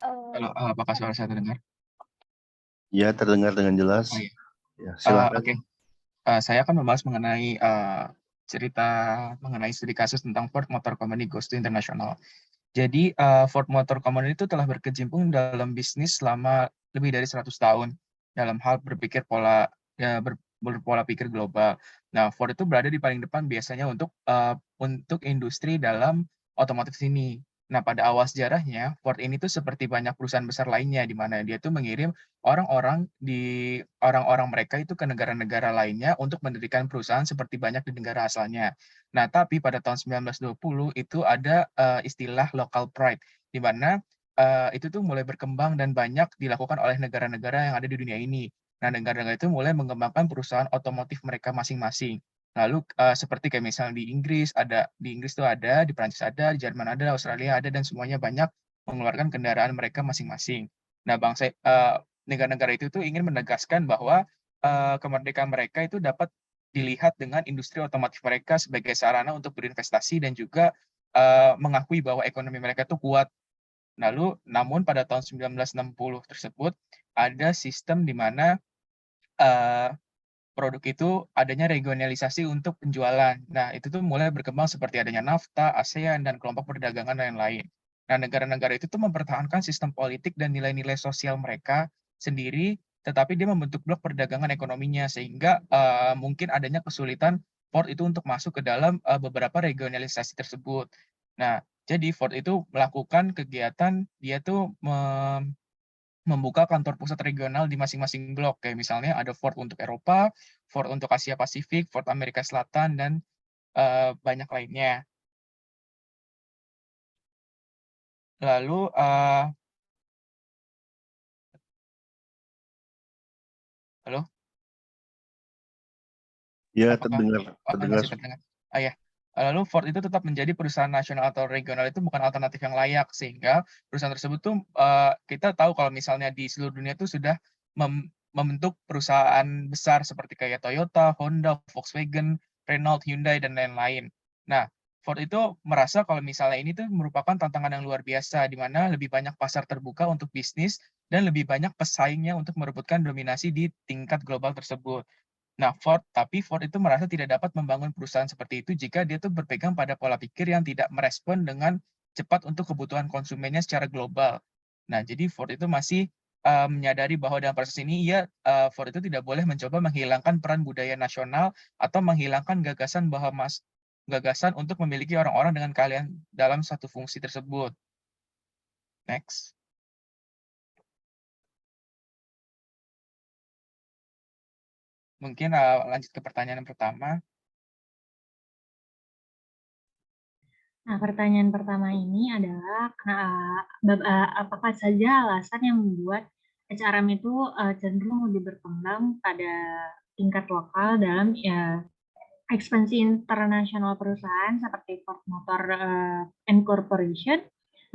Halo, apakah suara saya terdengar? Ya, terdengar dengan jelas. Oh, iya. Ya, silakan. Oke. Saya akan membahas mengenai cerita mengenai studi kasus tentang Ford Motor Company Goes to International. Jadi Ford Motor Company itu telah berkecimpung dalam bisnis selama lebih dari 100 tahun dalam hal berpikir berpola pikir global. Nah, Ford itu berada di paling depan biasanya untuk industri dalam otomotif ini. Nah, pada awal sejarahnya, Ford ini tuh seperti banyak perusahaan besar lainnya, di mana dia tuh mengirim orang-orang mereka itu ke negara-negara lainnya untuk mendirikan perusahaan seperti banyak di negara asalnya. Nah, tapi pada tahun 1920 itu ada istilah local pride, di mana itu tuh mulai berkembang dan banyak dilakukan oleh negara-negara yang ada di dunia ini. Nah, negara-negara itu mulai mengembangkan perusahaan otomotif mereka masing-masing. Lalu seperti kayak misalnya di Inggris tuh ada, di Prancis ada, di Jerman ada, Australia ada, dan semuanya banyak mengeluarkan kendaraan mereka masing-masing. Nah, negara-negara itu tuh ingin menegaskan bahwa kemerdekaan mereka itu dapat dilihat dengan industri otomotif mereka sebagai sarana untuk berinvestasi dan juga mengakui bahwa ekonomi mereka itu kuat. Namun pada tahun 1960 tersebut ada sistem di mana produk itu adanya regionalisasi untuk penjualan. Nah, itu tuh mulai berkembang seperti adanya NAFTA, ASEAN, dan kelompok perdagangan lain-lain. Nah, negara-negara itu tuh mempertahankan sistem politik dan nilai-nilai sosial mereka sendiri, tetapi dia membentuk blok perdagangan ekonominya, sehingga mungkin adanya kesulitan Ford itu untuk masuk ke dalam beberapa regionalisasi tersebut. Nah, jadi Ford itu melakukan kegiatan, dia tuh membuka kantor pusat regional di masing-masing blok. Kayak misalnya ada Ford untuk Eropa, Ford untuk Asia Pasifik, Ford Amerika Selatan, dan banyak lainnya. Lalu, halo? Ya, Apakah terdengar. masih terdengar? Ya. Lalu Ford itu tetap menjadi perusahaan nasional atau regional itu bukan alternatif yang layak, sehingga perusahaan tersebut tuh kita tahu kalau misalnya di seluruh dunia itu sudah membentuk perusahaan besar seperti kayak Toyota, Honda, Volkswagen, Renault, Hyundai, dan lain-lain. Nah, Ford itu merasa kalau misalnya ini tuh merupakan tantangan yang luar biasa, di mana lebih banyak pasar terbuka untuk bisnis dan lebih banyak pesaingnya untuk merebutkan dominasi di tingkat global tersebut. Nah, tapi Ford itu merasa tidak dapat membangun perusahaan seperti itu jika dia tuh berpegang pada pola pikir yang tidak merespon dengan cepat untuk kebutuhan konsumennya secara global. Nah, jadi Ford itu masih menyadari bahwa dalam proses ini Ford itu tidak boleh mencoba menghilangkan peran budaya nasional atau menghilangkan gagasan untuk memiliki orang-orang dengan keahlian dalam satu fungsi tersebut. Next. Mungkin lanjut ke pertanyaan yang pertama. Nah, pertanyaan pertama ini adalah apakah saja alasan yang membuat HRM itu cenderung lebih berkembang pada tingkat lokal dalam ekspansi internasional perusahaan seperti Ford Motor and Corporation.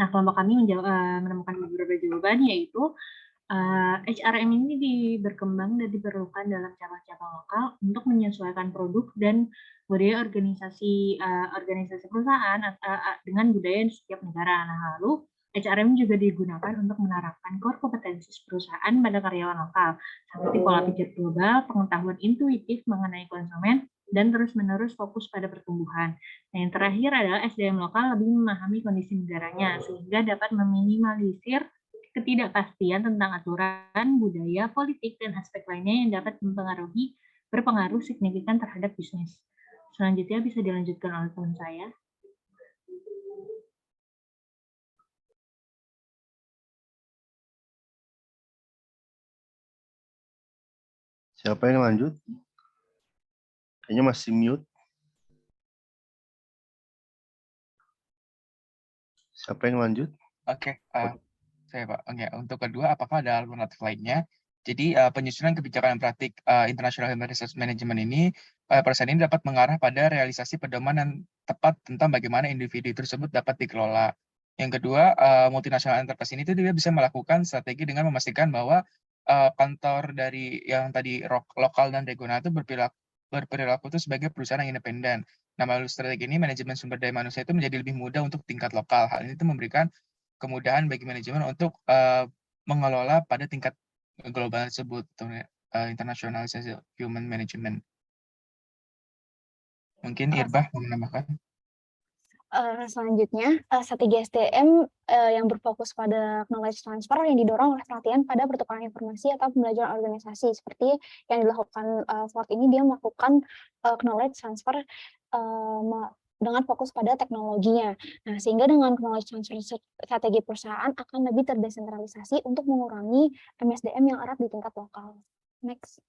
Nah, kelompok kami menemukan beberapa jawaban, yaitu HRM ini berkembang dan diperlukan dalam cabang-cabang lokal untuk menyesuaikan produk dan budaya organisasi perusahaan dengan budaya di setiap negara. Nah, lalu HRM juga digunakan untuk menerapkan core kompetensi perusahaan pada karyawan lokal, seperti pola pikir global, pengetahuan intuitif mengenai konsumen, dan terus-menerus fokus pada pertumbuhan. Nah, yang terakhir adalah SDM lokal lebih memahami kondisi negaranya, sehingga dapat meminimalisir ketidakpastian tentang aturan, budaya, politik, dan aspek lainnya yang dapat berpengaruh signifikan terhadap bisnis. Selanjutnya bisa dilanjutkan oleh teman saya. Siapa yang lanjut? Kayaknya masih mute. Siapa yang lanjut? Oke, saya Pak. Oke, untuk kedua, apakah ada alternatif lainnya? Jadi penyusunan kebijakan dan praktik International Human Resource Management ini persen ini dapat mengarah pada realisasi pedoman yang tepat tentang bagaimana individu tersebut dapat dikelola. Yang kedua, multinational enterprise ini dia bisa melakukan strategi dengan memastikan bahwa kantor dari yang tadi lokal dan regional itu berperilaku itu sebagai perusahaan yang independen. Nah, melalui strategi ini, manajemen sumber daya manusia itu menjadi lebih mudah untuk tingkat lokal. Hal ini itu memberikan kemudahan bagi manajemen untuk mengelola pada tingkat global tersebut, internationalisasi human management. Mungkin Irbah mau menambahkan? Selanjutnya, strategi SDM yang berfokus pada knowledge transfer yang didorong oleh perhatian pada pertukaran informasi atau pembelajaran organisasi. Seperti yang dilakukan Ford ini, dia melakukan knowledge transfer dengan fokus pada teknologinya. Nah, sehingga dengan knowledge transfer strategi perusahaan akan lebih terdesentralisasi untuk mengurangi MSDM yang erat di tingkat lokal. Next.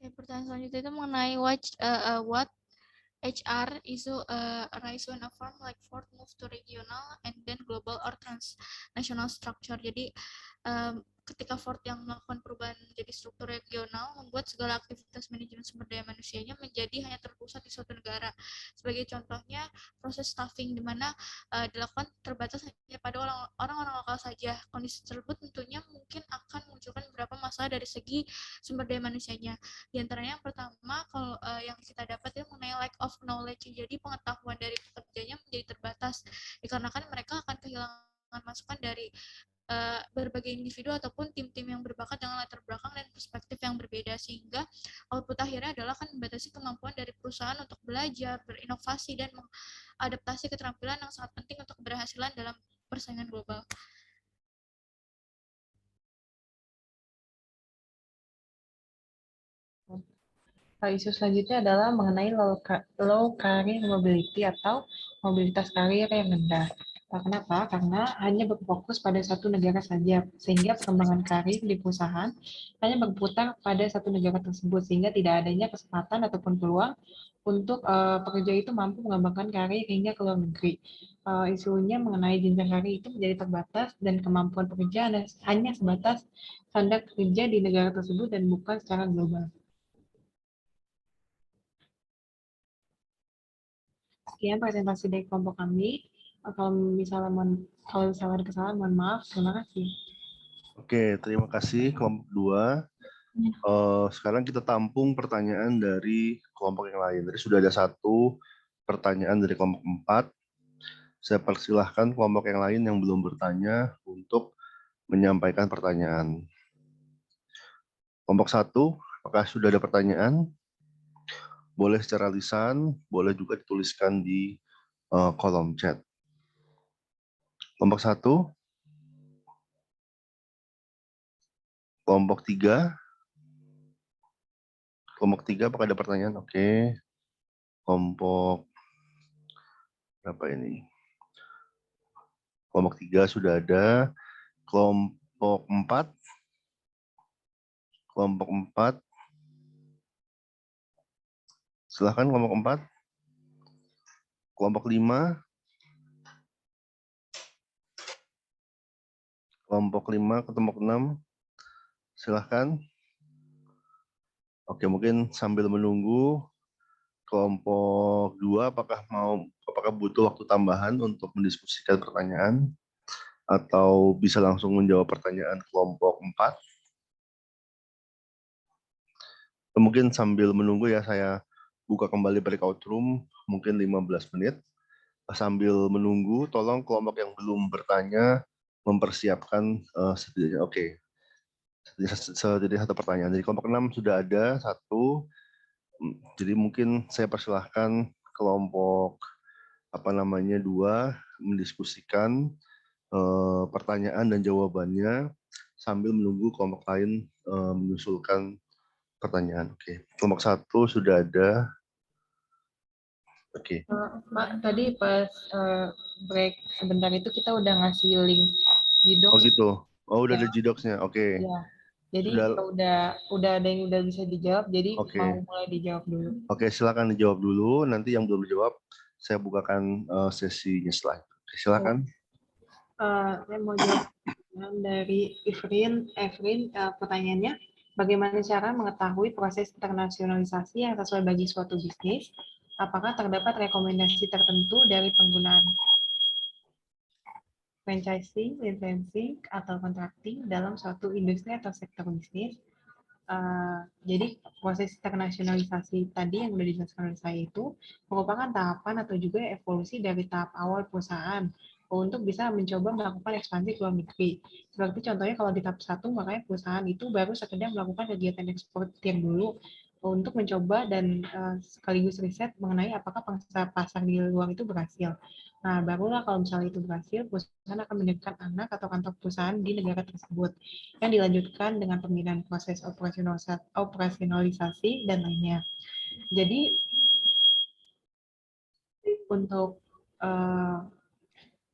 Oke, pertanyaan selanjutnya itu mengenai what HR isu arise when a firm like Ford move to regional and then global or transnational structure. Jadi ketika Ford yang melakukan perubahan menjadi struktur regional, membuat segala aktivitas manajemen sumber daya manusianya menjadi hanya terpusat di suatu negara. Sebagai contohnya, proses staffing di mana dilakukan terbatas hanya pada orang-orang lokal saja. Kondisi tersebut tentunya mungkin akan memunculkan beberapa masalah dari segi sumber daya manusianya. Di antaranya yang pertama, kalau yang kita dapat itu mengenai lack of knowledge. Jadi pengetahuan dari pekerjanya menjadi terbatas dikarenakan mereka akan kehilangan masukan dari berbagai individu ataupun tim-tim yang berbakat dengan latar belakang dan perspektif yang berbeda, sehingga output akhirnya adalah kan membatasi kemampuan dari perusahaan untuk belajar, berinovasi, dan mengadaptasi keterampilan yang sangat penting untuk keberhasilan dalam persaingan global. Isu selanjutnya adalah mengenai low career mobility atau mobilitas karir yang rendah. Kenapa? Karena hanya berfokus pada satu negara saja, sehingga perkembangan karir di perusahaan hanya berputar pada satu negara tersebut, sehingga tidak adanya kesempatan ataupun peluang untuk pekerja itu mampu mengembangkan karir hingga ke luar negeri. Isunya mengenai jenjang karir itu menjadi terbatas dan kemampuan pekerja hanya sebatas standar kerja di negara tersebut dan bukan secara global. Sekian presentasi dari kelompok kami. Kalau misalnya ada kesalahan, mohon maaf. Terima kasih. Oke, terima kasih kelompok 2. Sekarang kita tampung pertanyaan dari kelompok yang lain. Tadi sudah ada satu pertanyaan dari kelompok 4. Saya persilahkan kelompok yang lain yang belum bertanya untuk menyampaikan pertanyaan. Kelompok 1, apakah sudah ada pertanyaan? Boleh secara lisan, boleh juga dituliskan di kolom chat. Kelompok 1. Kelompok 3. Kelompok 3, apakah ada pertanyaan? Oke. Kelompok berapa ini? Kelompok 3 sudah ada. Kelompok 4. Kelompok 4. Silakan kelompok 4. Kelompok 5. Kelompok 5 ke kelompok 6. Silakan. Oke, mungkin sambil menunggu kelompok 2 apakah butuh waktu tambahan untuk mendiskusikan pertanyaan atau bisa langsung menjawab pertanyaan kelompok 4. Mungkin sambil menunggu ya, saya buka kembali breakout room mungkin 15 menit. Sambil menunggu, tolong kelompok yang belum bertanya mempersiapkan setidaknya. Oke. Setidaknya satu pertanyaan. Jadi kelompok 6 sudah ada satu. Jadi mungkin saya persilahkan kelompok 2 mendiskusikan pertanyaan dan jawabannya sambil menunggu kelompok lain menyusulkan pertanyaan. Oke. Kelompok 1 sudah ada. Oke. Pak, tadi pas break sebentar itu kita udah ngasih link Gdocs. Oh gitu. Oh, udah Ya. ada Gdocs-nya. Oke. Ya. Jadi udah ada yang udah bisa dijawab, jadi mau mulai dijawab dulu. Oke, silakan dijawab dulu. Nanti yang belum dijawab, saya bukakan sesinya setelah itu. Oke, silakan. Saya mau jawab dari Evrin. Pertanyaannya, bagaimana cara mengetahui proses internasionalisasi yang sesuai bagi suatu bisnis? Apakah terdapat rekomendasi tertentu dari penggunaan franchising, licensing, atau contracting dalam suatu industri atau sektor bisnis? Jadi proses internasionalisasi tadi yang sudah dijelaskan oleh saya itu merupakan tahapan atau juga evolusi dari tahap awal perusahaan untuk bisa mencoba melakukan ekspansi ke luar negeri. Seperti contohnya kalau di tahap 1, makanya perusahaan itu baru sekedar melakukan kegiatan eksportir dulu untuk mencoba dan sekaligus riset mengenai apakah pasar di luar itu berhasil. Nah, barulah kalau misalnya itu berhasil, perusahaan akan mendirikan anak atau kantor perusahaan di negara tersebut yang dilanjutkan dengan pembinaan proses operasionalisasi dan lainnya. Jadi untuk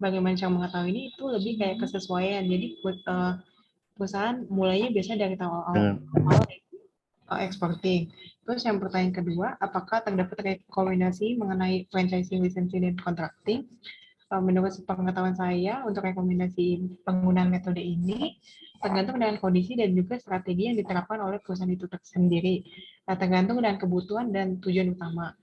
bagaimana cara mengetahui ini itu lebih kayak kesesuaian. Jadi perusahaan mulainya biasanya dari awal exporting. Terus yang pertanyaan kedua, apakah terdapat rekomendasi mengenai franchising, licensing, dan contracting? Menurut pengetahuan saya, untuk rekomendasi penggunaan metode ini tergantung dengan kondisi dan juga strategi yang diterapkan oleh perusahaan itu sendiri. Tergantung dengan kebutuhan dan tujuan utama.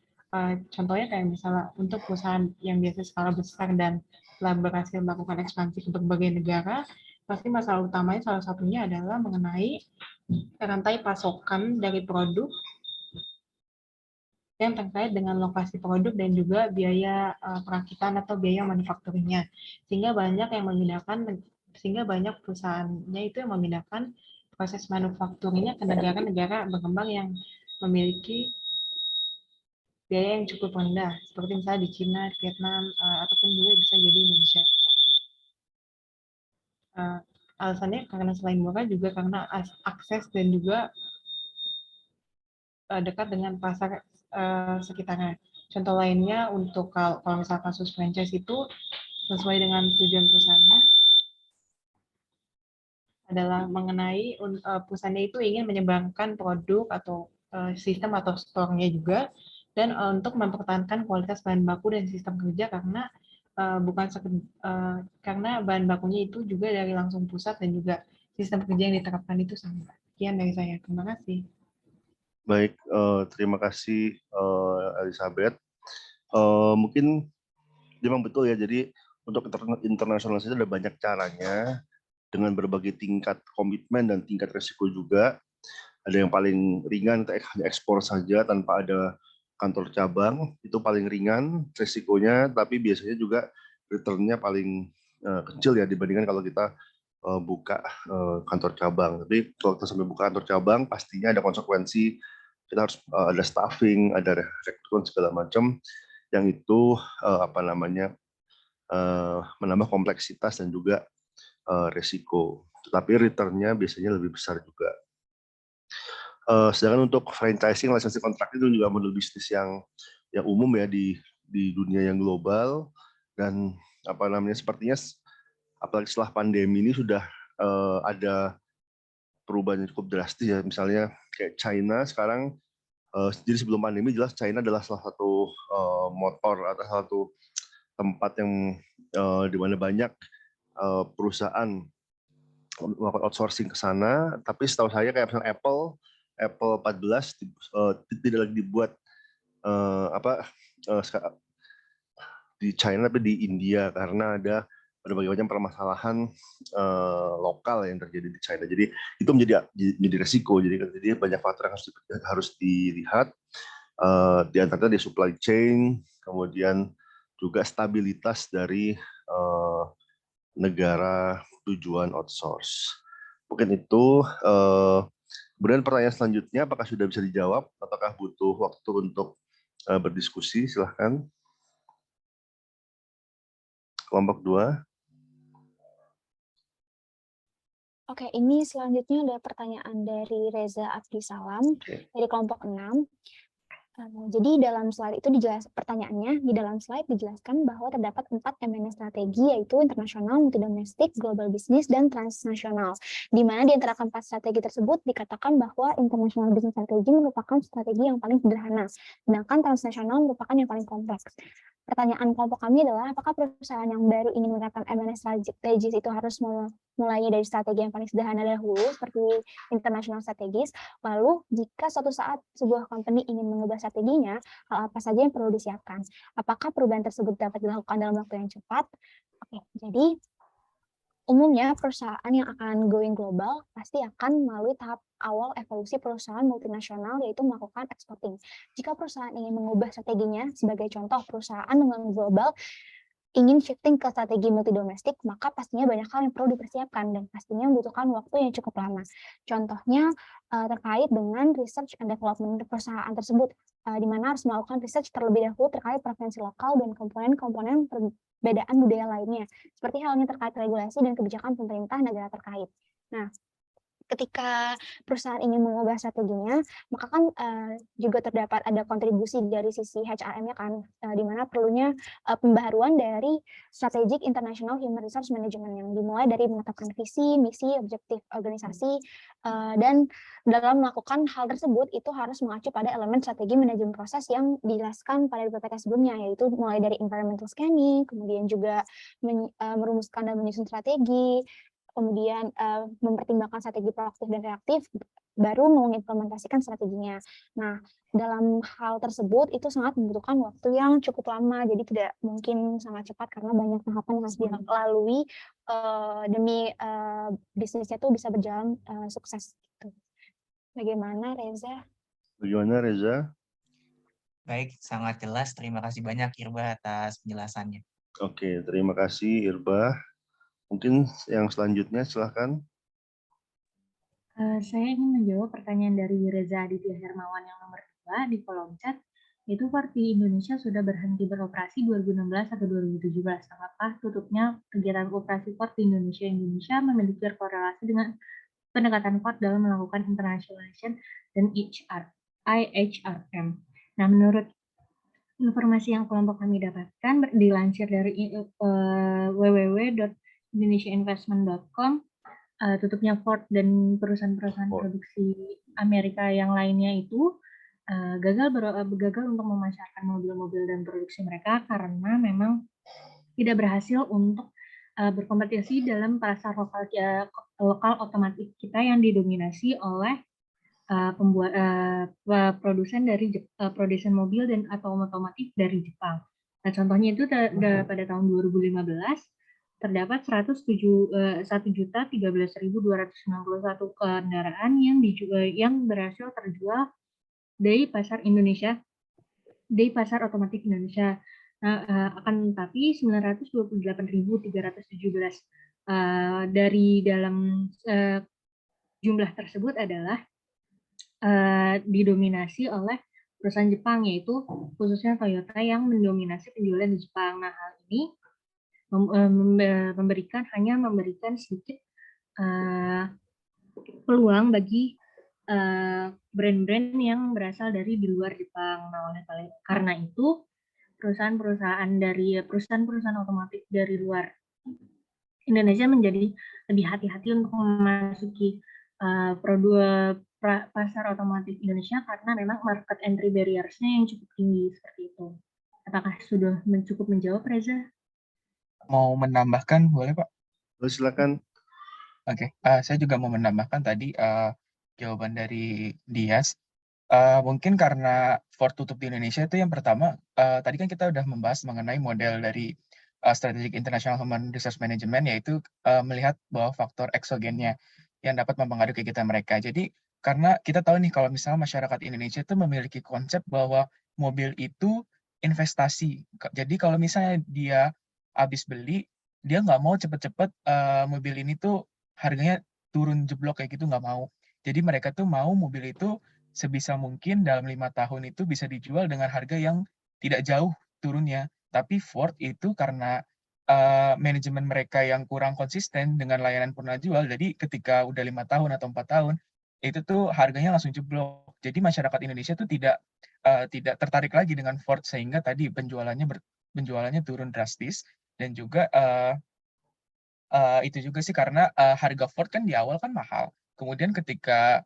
Contohnya kayak misalnya untuk perusahaan yang biasa skala besar dan telah berhasil melakukan ekspansi ke berbagai negara, pasti masalah utamanya salah satunya adalah mengenai rantai pasokan dari produk yang terkait dengan lokasi produk dan juga biaya perakitan atau biaya manufakturnya. Sehingga banyak perusahaannya itu yang memindahkan proses manufakturnya ke negara-negara berkembang yang memiliki biaya yang cukup rendah, seperti misalnya di Cina, Vietnam, ataupun juga bisa jadi Indonesia. Alasannya karena selain murah juga karena akses dan juga dekat dengan pasar sekitarnya. Contoh lainnya untuk kalau misalnya kasus franchise itu sesuai dengan tujuan perusahaannya adalah mengenai perusahaannya itu ingin menyebarkan produk atau sistem atau store-nya juga dan untuk mempertahankan kualitas bahan baku dan sistem kerja karena karena bahan bakunya itu juga dari langsung pusat dan juga sistem kerja yang diterapkan itu sama. Sekian dari saya. Terima kasih. Baik, terima kasih Elizabeth. Mungkin memang betul ya, jadi untuk internasionalisasi ada banyak caranya dengan berbagai tingkat komitmen dan tingkat resiko juga. Ada yang paling ringan, hanya ekspor saja tanpa ada kantor cabang, itu paling ringan resikonya, tapi biasanya juga return-nya paling kecil ya dibandingkan kalau kita buka kantor cabang. Tapi kalau kita sampai buka kantor cabang, pastinya ada konsekuensi. Kita harus ada staffing, ada rekrutmen segala macam, yang itu menambah kompleksitas dan juga resiko. Tetapi return-nya biasanya lebih besar juga. Sedangkan untuk franchising, lisensi kontrak itu juga model bisnis yang umum ya di dunia yang global, dan sepertinya apalagi setelah pandemi ini sudah ada perubahan yang cukup drastis ya. Misalnya kayak China sekarang, jadi sebelum pandemi jelas China adalah salah satu motor atau salah satu tempat yang di mana banyak perusahaan melakukan outsourcing ke sana. Tapi setahu saya kayak misalnya Apple 14 tidak lagi dibuat di China tapi di India karena ada berbagai macam permasalahan lokal yang terjadi di China. Jadi itu menjadi resiko. Jadi banyak faktor yang harus dilihat. Di antaranya di supply chain, kemudian juga stabilitas dari negara tujuan outsource. Mungkin itu. Kemudian pertanyaan selanjutnya, apakah sudah bisa dijawab? Ataukah butuh waktu untuk berdiskusi? Silahkan. Kelompok 2. Oke, ini selanjutnya ada pertanyaan dari Reza Abdisalam dari kelompok 6. Jadi dalam slide itu pertanyaannya di dalam slide dijelaskan bahwa terdapat 4 M&A strategi, yaitu internasional, multidomestik, global business, dan transnasional. Di mana di antara keempat strategi tersebut dikatakan bahwa international business strategi merupakan strategi yang paling sederhana, sedangkan transnasional merupakan yang paling kompleks. Pertanyaan kelompok kami adalah, apakah perusahaan yang baru ingin menerapkan M&A strategis itu harus mulainya dari strategi yang paling sederhana dahulu, seperti international strategis? Lalu, jika suatu saat sebuah company ingin mengubah strateginya, hal apa saja yang perlu disiapkan? Apakah perubahan tersebut dapat dilakukan dalam waktu yang cepat? Oke, jadi Umumnya perusahaan yang akan going global pasti akan melalui tahap awal evolusi perusahaan multinasional, yaitu melakukan exporting. Jika perusahaan ingin mengubah strateginya, sebagai contoh perusahaan dengan global ingin shifting ke strategi multidomestik, maka pastinya banyak hal yang perlu dipersiapkan dan pastinya membutuhkan waktu yang cukup lama. Contohnya terkait dengan research and development perusahaan tersebut, di mana harus melakukan research terlebih dahulu terkait preferensi lokal dan komponen-komponen perbedaan budaya lainnya, seperti halnya terkait regulasi dan kebijakan pemerintah negara terkait. Nah, ketika perusahaan ingin mengubah strateginya, maka kan juga terdapat ada kontribusi dari sisi HRM-nya kan, di mana perlunya pembaharuan dari Strategic International Human Resource Management yang dimulai dari menetapkan visi, misi, objektif organisasi, dan dalam melakukan hal tersebut itu harus mengacu pada elemen strategi manajemen proses yang dijelaskan pada PPT sebelumnya, yaitu mulai dari environmental scanning, kemudian juga merumuskan dan menyusun strategi, kemudian mempertimbangkan strategi proaktif dan reaktif, baru mengimplementasikan strateginya. Nah, dalam hal tersebut itu sangat membutuhkan waktu yang cukup lama, jadi tidak mungkin sangat cepat karena banyak tahapan yang harus dilalui demi bisnisnya itu bisa berjalan sukses. Gitu. Bagaimana Reza? Bagaimana Reza? Baik, sangat jelas. Terima kasih banyak Irba atas penjelasannya. Oke, terima kasih Irba. Mungkin yang selanjutnya silahkan. Saya ingin menjawab pertanyaan dari Reza Aditya Hermawan yang nomor 2 di kolom chat, yaitu Ford di Indonesia sudah berhenti beroperasi 2016 atau 2017. Apakah tutupnya kegiatan operasi Ford di Indonesia memiliki korelasi dengan pendekatan Ford dalam melakukan internationalization dan IHRM? Nah, menurut informasi yang kelompok kami dapatkan dilansir dari www.indonesiainvestment.com, tutupnya Ford dan perusahaan-perusahaan produksi Amerika yang lainnya itu gagal untuk memasarkan mobil-mobil dan produksi mereka karena memang tidak berhasil untuk berkompetisi dalam pasar lokal otomotif kita yang didominasi oleh produsen mobil dan atau otomotif dari Jepang. Nah, contohnya itu pada tahun 2015 terdapat 1.013.291 kendaraan yang berhasil terjual dari pasar Indonesia, dari pasar otomotif Indonesia. Nah, akan tetapi 928.317 dari dalam jumlah tersebut adalah didominasi oleh perusahaan Jepang, yaitu khususnya Toyota yang mendominasi penjualan di Jepang. Nah, hal ini memberikan sedikit peluang bagi brand-brand yang berasal dari di luar Jepang. Nah, karena itu perusahaan-perusahaan otomotif dari luar Indonesia menjadi lebih hati-hati untuk memasuki pasar otomotif Indonesia karena memang market entry barriers-nya yang cukup tinggi seperti itu. Apakah sudah cukup menjawab, Reza? Mau menambahkan, boleh Pak? Silakan. Oke, saya juga mau menambahkan tadi jawaban dari Dias. Mungkin karena Ford tutup di Indonesia itu yang pertama, tadi kan kita udah membahas mengenai model dari Strategic International Human Resource Management, yaitu melihat bahwa faktor eksogennya yang dapat mempengaruhi kegiatan mereka. Jadi karena kita tahu nih kalau misalnya masyarakat Indonesia itu memiliki konsep bahwa mobil itu investasi. Jadi kalau misalnya dia habis beli, dia nggak mau cepet-cepet mobil ini tuh harganya turun jeblok kayak gitu, nggak mau. Jadi mereka tuh mau mobil itu sebisa mungkin dalam 5 tahun itu bisa dijual dengan harga yang tidak jauh turunnya. Tapi Ford itu karena manajemen mereka yang kurang konsisten dengan layanan purna jual, jadi ketika udah 5 tahun atau 4 tahun, itu tuh harganya langsung jeblok. Jadi masyarakat Indonesia tuh tidak tertarik lagi dengan Ford, sehingga tadi penjualannya turun drastis. Dan juga itu juga sih karena harga Ford kan di awal kan mahal. Kemudian ketika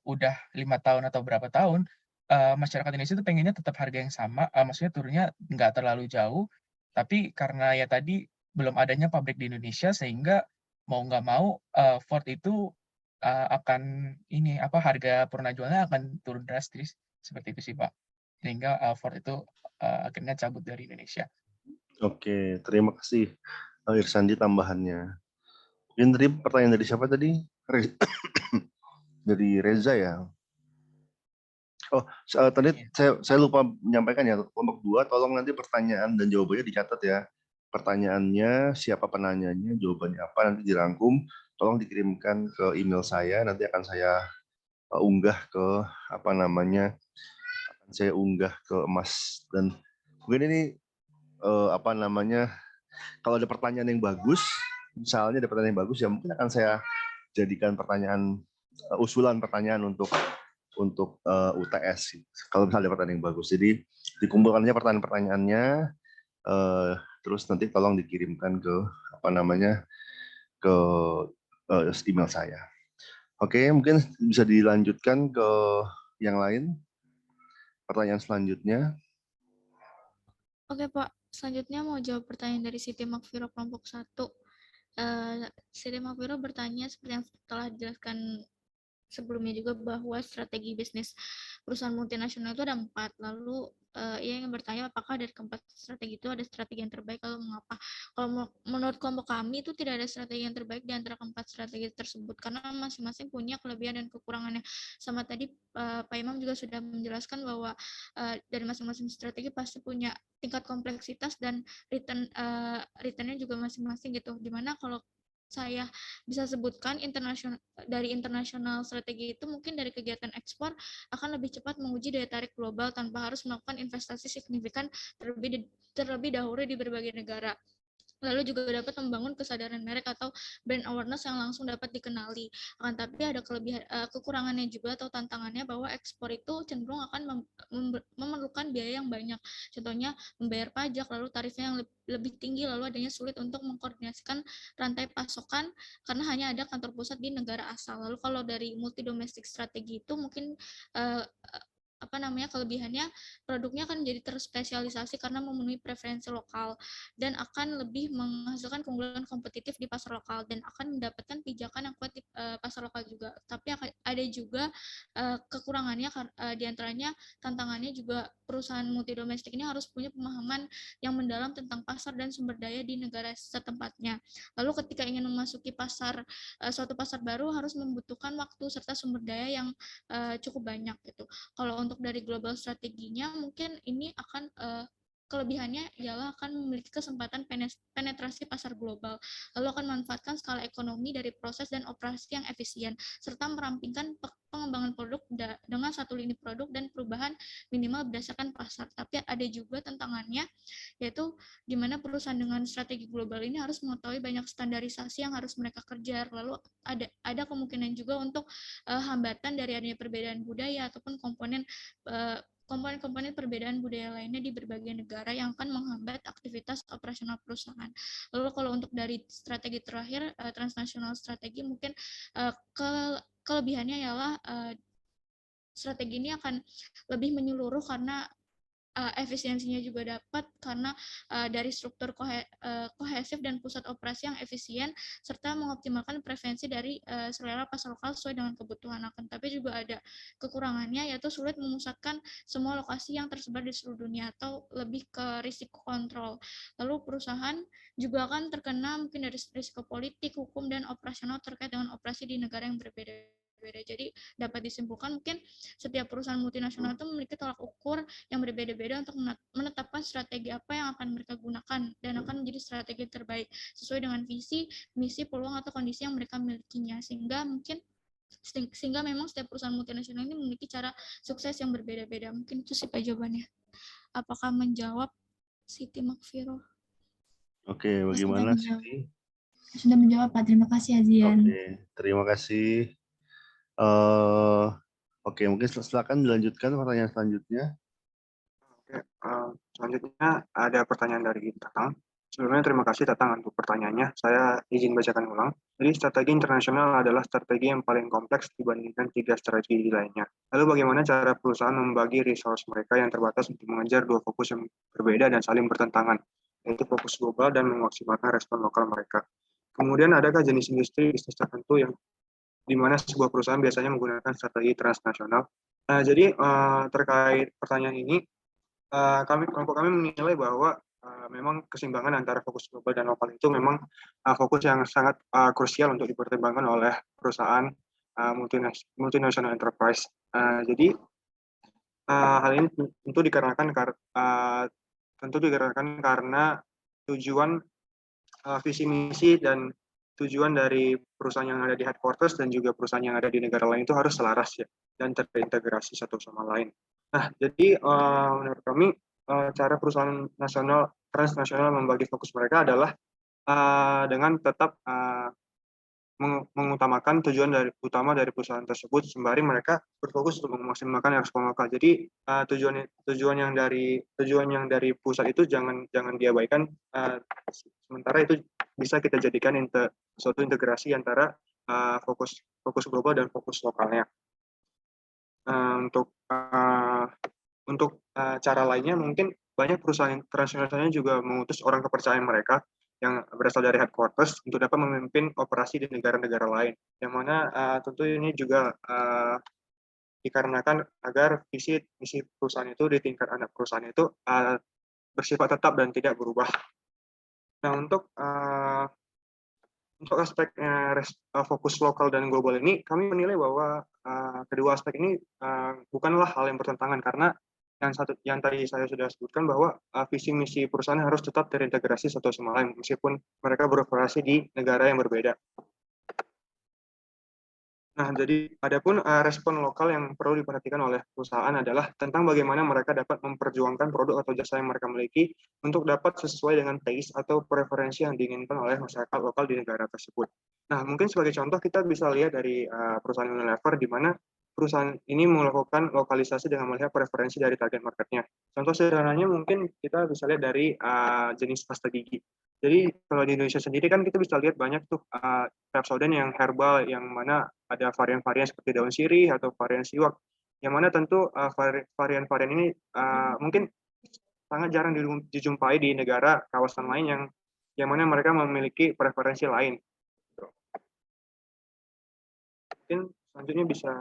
udah 5 tahun atau berapa tahun, masyarakat Indonesia tuh pengennya tetap harga yang sama, maksudnya turunnya nggak terlalu jauh, tapi karena ya tadi belum adanya pabrik di Indonesia sehingga mau nggak mau Ford itu akan harga purna jualnya akan turun drastis, seperti itu sih Pak. Sehingga Ford itu akhirnya cabut dari Indonesia. Oke, terima kasih Irsandi tambahannya. Ini tadi pertanyaan dari siapa tadi? Dari Reza ya. Oh, tadi saya lupa menyampaikan ya, kelompok 2 tolong nanti pertanyaan dan jawabannya dicatat ya. Pertanyaannya, siapa penanyanya, jawabannya apa, nanti dirangkum, tolong dikirimkan ke email saya, nanti akan saya unggah ke saya unggah ke Mas. Dan mungkin ini kalau ada pertanyaan yang bagus, misalnya ada pertanyaan yang bagus ya mungkin akan saya jadikan pertanyaan usulan pertanyaan untuk UTS kalau misalnya ada pertanyaan yang bagus. Jadi dikumpulkannya pertanyaan-pertanyaannya, terus nanti tolong dikirimkan ke ke email saya. Oke, mungkin bisa dilanjutkan ke yang lain. Pertanyaan selanjutnya. Oke Pak, selanjutnya mau jawab pertanyaan dari Siti Makfiro kelompok 1. Siti Makfiro bertanya seperti yang telah dijelaskan sebelumnya juga bahwa strategi bisnis perusahaan multinasional itu ada 4. Lalu ia ingin bertanya apakah dari keempat strategi itu ada strategi yang terbaik, lalu mengapa? Kalau menurut kelompok kami itu tidak ada strategi yang terbaik di antara keempat strategi tersebut karena masing-masing punya kelebihan dan kekurangannya. Sama tadi Pak Imam juga sudah menjelaskan bahwa dari masing-masing strategi pasti punya tingkat kompleksitas dan returnnya juga masing-masing gitu. Dimana kalau saya bisa sebutkan dari internasional strategi itu mungkin dari kegiatan ekspor akan lebih cepat menguji daya tarik global tanpa harus melakukan investasi signifikan terlebih dahulu di berbagai negara. Lalu juga dapat membangun kesadaran merek atau brand awareness yang langsung dapat dikenali. Akan tapi ada kekurangannya juga atau tantangannya bahwa ekspor itu cenderung akan memerlukan biaya yang banyak. Contohnya membayar pajak, lalu tarifnya yang lebih tinggi, lalu adanya sulit untuk mengkoordinasikan rantai pasokan karena hanya ada kantor pusat di negara asal. Lalu kalau dari multi domestic strategi itu mungkin kelebihannya produknya akan menjadi terspesialisasi karena memenuhi preferensi lokal dan akan lebih menghasilkan keunggulan kompetitif di pasar lokal dan akan mendapatkan pijakan yang kuat di pasar lokal juga. Tapi ada juga kekurangannya diantaranya tantangannya juga perusahaan multi domestik ini harus punya pemahaman yang mendalam tentang pasar dan sumber daya di negara setempatnya. Lalu ketika ingin memasuki suatu pasar baru harus membutuhkan waktu serta sumber daya yang cukup banyak gitu. Kalau untuk dari global strateginya mungkin ini akan kelebihannya ialah akan memiliki kesempatan penetrasi pasar global, lalu akan memanfaatkan skala ekonomi dari proses dan operasi yang efisien, serta merampingkan pengembangan produk dengan satu lini produk dan perubahan minimal berdasarkan pasar. Tapi ada juga tantangannya, yaitu di mana perusahaan dengan strategi global ini harus mengetahui banyak standarisasi yang harus mereka kejar, lalu ada kemungkinan juga untuk hambatan dari adanya perbedaan budaya ataupun komponen perbedaan budaya lainnya di berbagai negara yang akan menghambat aktivitas operasional perusahaan. Lalu kalau untuk dari strategi terakhir, transnasional strategi mungkin kelebihannya ialah strategi ini akan lebih menyeluruh karena efisiensinya juga dapat karena dari struktur kohesif dan pusat operasi yang efisien serta mengoptimalkan preferensi dari selera pasar lokal sesuai dengan kebutuhan. Akan tapi juga ada kekurangannya yaitu sulit memusatkan semua lokasi yang tersebar di seluruh dunia atau lebih ke risiko kontrol. Lalu perusahaan juga akan terkena mungkin dari risiko politik, hukum, dan operasional terkait dengan operasi di negara yang berbeda. Jadi dapat disimpulkan mungkin setiap perusahaan multinasional itu memiliki tolak ukur yang berbeda-beda untuk menetapkan strategi apa yang akan mereka gunakan dan akan menjadi strategi terbaik sesuai dengan visi, misi, peluang atau kondisi yang mereka milikinya, sehingga memang setiap perusahaan multinasional ini memiliki cara sukses yang berbeda-beda. Mungkin itu sih Pak jawabannya. Apakah menjawab Siti Makfiro? Oke, bagaimana Siti? Sudah menjawab Pak, terima kasih Azian. Oke, terima kasih. Oke, mungkin silakan dilanjutkan pertanyaan selanjutnya. Oke, selanjutnya ada pertanyaan dari Tatang. Sebelumnya terima kasih Tatang untuk pertanyaannya. Saya izin bacakan ulang. Jadi strategi internasional adalah strategi yang paling kompleks dibandingkan 3 strategi lainnya. Lalu bagaimana cara perusahaan membagi resource mereka yang terbatas untuk mengejar 2 fokus yang berbeda dan saling bertentangan, yaitu fokus global dan memaksimalkan respon lokal mereka. Kemudian adakah jenis industri bisnis tertentu yang di mana sebuah perusahaan biasanya menggunakan strategi transnasional? Jadi terkait pertanyaan ini, kelompok kami menilai bahwa memang keseimbangan antara fokus global dan lokal itu memang fokus yang sangat krusial untuk dipertimbangkan oleh perusahaan multinational enterprise. Jadi hal ini tentu dikarenakan karena tujuan visi misi dan tujuan dari perusahaan yang ada di headquarters dan juga perusahaan yang ada di negara lain itu harus selaras ya dan terintegrasi satu sama lain. Nah, jadi menurut kami cara perusahaan transnasional membagi fokus mereka adalah dengan tetap mengutamakan tujuan utama dari perusahaan tersebut sembari mereka berfokus untuk memaksimalkan ekspor lokal. Jadi tujuan yang dari pusat itu jangan diabaikan. Sementara itu bisa kita jadikan suatu integrasi antara fokus global dan fokus lokalnya. Untuk cara lainnya mungkin banyak perusahaan transnasional juga mengutus orang kepercayaan mereka yang berasal dari headquarters untuk dapat memimpin operasi di negara-negara lain. Yang mana tentu ini juga dikarenakan agar visi misi perusahaan itu di tingkat anak perusahaan itu bersifat tetap dan tidak berubah. Nah, untuk aspek fokus lokal dan global ini, kami menilai bahwa kedua aspek ini bukanlah hal yang bertentangan karena yang tadi saya sudah sebutkan bahwa visi misi perusahaan harus tetap terintegrasi satu sama lain meskipun mereka beroperasi di negara yang berbeda. Nah, jadi adapun respon lokal yang perlu diperhatikan oleh perusahaan adalah tentang bagaimana mereka dapat memperjuangkan produk atau jasa yang mereka miliki untuk dapat sesuai dengan taste atau preferensi yang diinginkan oleh masyarakat lokal di negara tersebut. Nah, mungkin sebagai contoh kita bisa lihat dari perusahaan Unilever di mana perusahaan ini melakukan lokalisasi dengan melihat preferensi dari target marketnya. Contoh sederhananya mungkin kita bisa lihat dari jenis pasta gigi. Jadi kalau di Indonesia sendiri kan kita bisa lihat banyak tuh Pepsodent yang herbal yang mana ada varian-varian seperti daun sirih atau varian siwak. Yang mana tentu varian-varian ini mungkin sangat jarang dijumpai di negara kawasan lain yang mana mereka memiliki preferensi lain. Mungkin selanjutnya bisa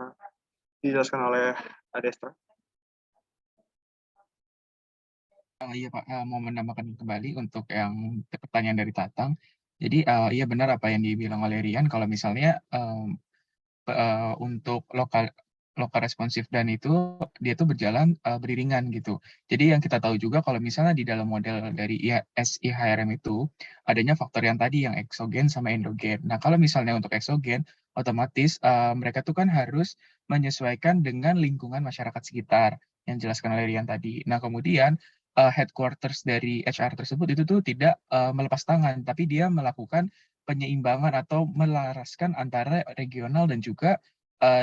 dijelaskan oleh Adestra. Iya Pak, mau menambahkan kembali untuk yang pertanyaan dari Tatang. Jadi iya benar apa yang dibilang oleh Rian kalau misalnya untuk lokal responsif dan itu dia tuh berjalan beriringan gitu. Jadi yang kita tahu juga kalau misalnya di dalam model dari SIHRM itu adanya faktor yang tadi yang eksogen sama endogen. Nah kalau misalnya untuk eksogen otomatis mereka tuh kan harus menyesuaikan dengan lingkungan masyarakat sekitar yang dijelaskan oleh Rian tadi. Nah kemudian headquarters dari HR tersebut itu tuh tidak melepas tangan, tapi dia melakukan penyeimbangan atau melaraskan antara regional dan juga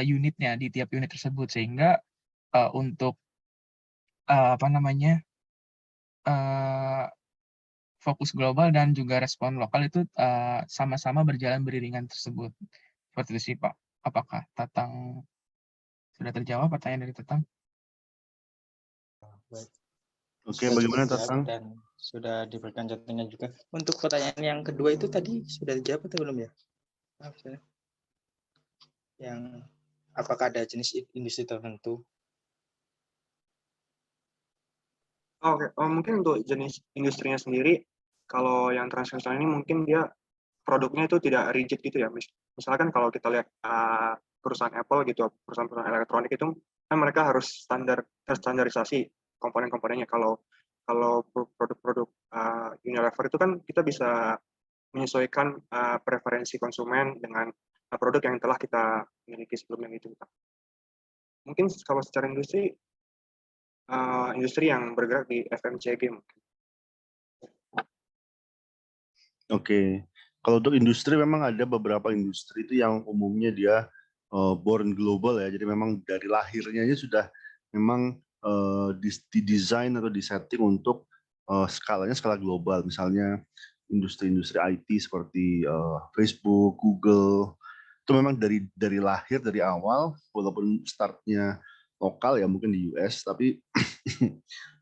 unitnya di tiap unit tersebut sehingga untuk fokus global dan juga respon lokal itu sama-sama berjalan beriringan tersebut. Seperti itu sih Pak. Apakah Tatang sudah terjawab pertanyaan dari Tatang? Baik. Oke, Sudah bagaimana cukup Tatang? dan sudah diberikan contohnya juga. Untuk pertanyaan yang kedua itu tadi sudah dijawab atau belum ya? Maaf, yang apakah ada jenis industri tertentu? Oke, mungkin untuk jenis industrinya sendiri, kalau yang transnasional ini mungkin dia produknya itu tidak rigid gitu ya. Misalkan kalau kita lihat perusahaan Apple gitu, perusahaan-perusahaan elektronik itu kan mereka harus terstandarisasi komponen-komponennya. Kalau produk-produk Unilever itu kan kita bisa menyesuaikan preferensi konsumen dengan produk yang telah kita miliki sebelumnya itu. Mungkin kalau secara industri yang bergerak di FMCG mungkin. Oke, kalau untuk industri memang ada beberapa industri itu yang umumnya dia born global ya, jadi memang dari lahirnya aja sudah memang didesain atau disetting untuk skalanya skala global. Misalnya industri-industri IT seperti Facebook, Google, itu memang dari lahir dari awal, walaupun startnya lokal ya mungkin di US, tapi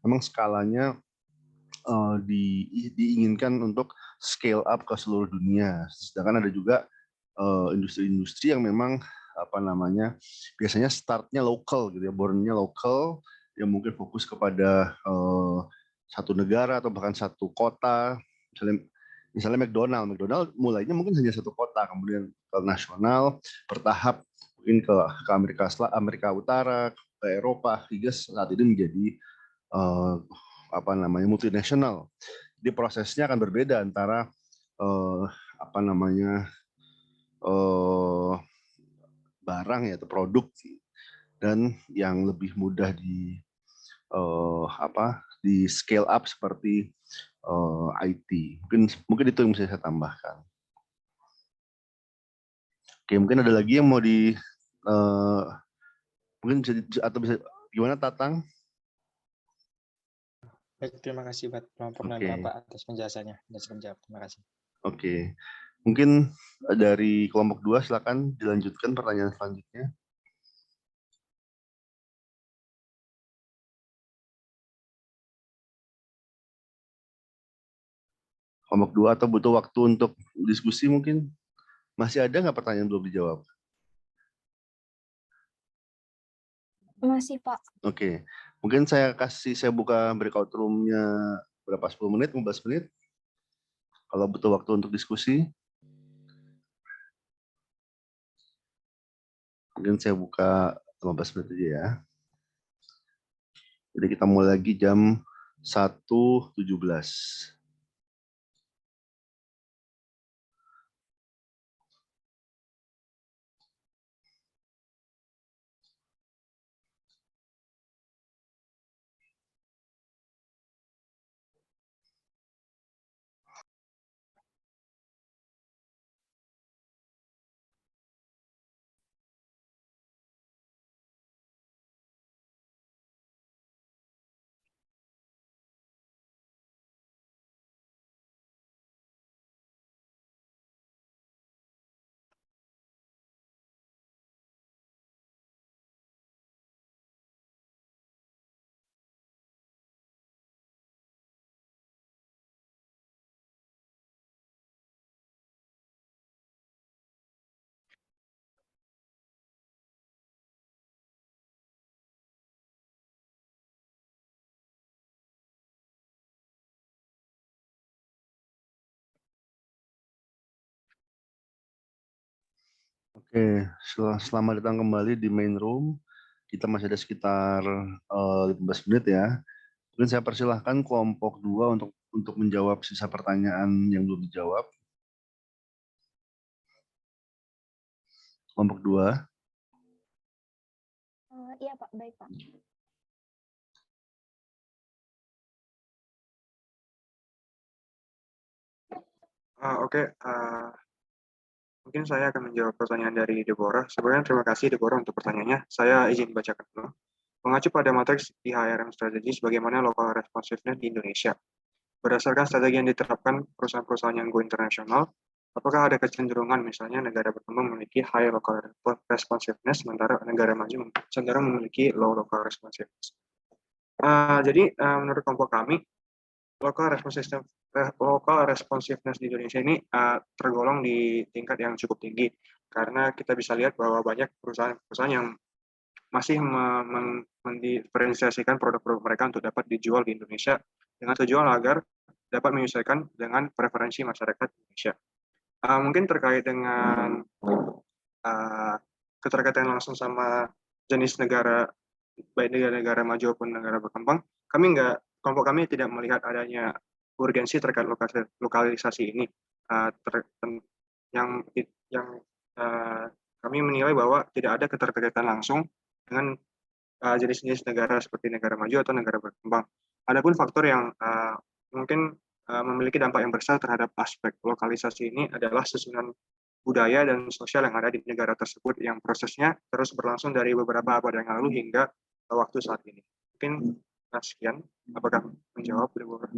memang skalanya diinginkan untuk scale up ke seluruh dunia. Sedangkan ada juga industri-industri yang memang biasanya startnya lokal gitu ya, born-nya lokal, yang mungkin fokus kepada satu negara atau bahkan satu kota. Misalnya McDonald mulainya mungkin hanya satu kota, kemudian ke nasional, bertahap mungkin ke Amerika Utara, ke Eropa, hingga saat ini menjadi multinasional. Jadi prosesnya akan berbeda antara barang ya atau produk dan yang lebih mudah di scale up seperti IT. Mungkin itu yang bisa saya tambahkan. Oke, mungkin ada lagi yang mau mungkin bisa gimana, Tatang? Baik, terima kasih buat kelompok dan Bapak atas penjelasannya. Terima kasih. Oke. Mungkin dari kelompok 2 silakan dilanjutkan pertanyaan selanjutnya. Kelompok 2 atau butuh waktu untuk diskusi mungkin? Masih ada nggak pertanyaan belum dijawab? Masih, Pak. Oke. Mungkin saya buka breakout room-nya berapa, 10 menit, 15 menit? Kalau butuh waktu untuk diskusi. Mungkin saya buka 15 menit aja ya. Jadi kita mulai lagi jam 1.17. Oke, selamat datang kembali di main room. Kita masih ada sekitar 15 menit ya. Mungkin saya persilahkan kelompok 2 untuk menjawab sisa pertanyaan yang belum dijawab. Kelompok 2. Iya, Pak. Baik, Pak. Oke, mungkin saya akan menjawab pertanyaan dari Deborah. Sebenarnya terima kasih Deborah untuk pertanyaannya. Saya izin bacakan dulu. Mengacu pada matriks IHRM Strategies, bagaimana local responsiveness di Indonesia? Berdasarkan strategi yang diterapkan perusahaan-perusahaan yang go internasional, apakah ada kecenderungan misalnya negara berkembang memiliki high local responsiveness, sementara negara maju cenderung memiliki low local responsiveness? Jadi menurut kelompok kami, local responsiveness di Indonesia ini tergolong di tingkat yang cukup tinggi, karena kita bisa lihat bahwa banyak perusahaan-perusahaan yang masih mendiferensiasikan produk-produk mereka untuk dapat dijual di Indonesia dengan tujuan agar dapat menyesuaikan dengan preferensi masyarakat Indonesia. Mungkin terkait dengan keterkaitan langsung sama jenis negara, baik negara maju maupun negara berkembang, kelompok kami tidak melihat adanya urgensi terkait lokalisasi ini. Kami menilai bahwa tidak ada keterkaitan langsung dengan jenis-jenis negara seperti negara maju atau negara berkembang. Adapun faktor yang mungkin memiliki dampak yang besar terhadap aspek lokalisasi ini adalah susunan budaya dan sosial yang ada di negara tersebut yang prosesnya terus berlangsung dari beberapa abad yang lalu hingga waktu saat ini. Mungkin sekian. Apakah menjawab, Deborah?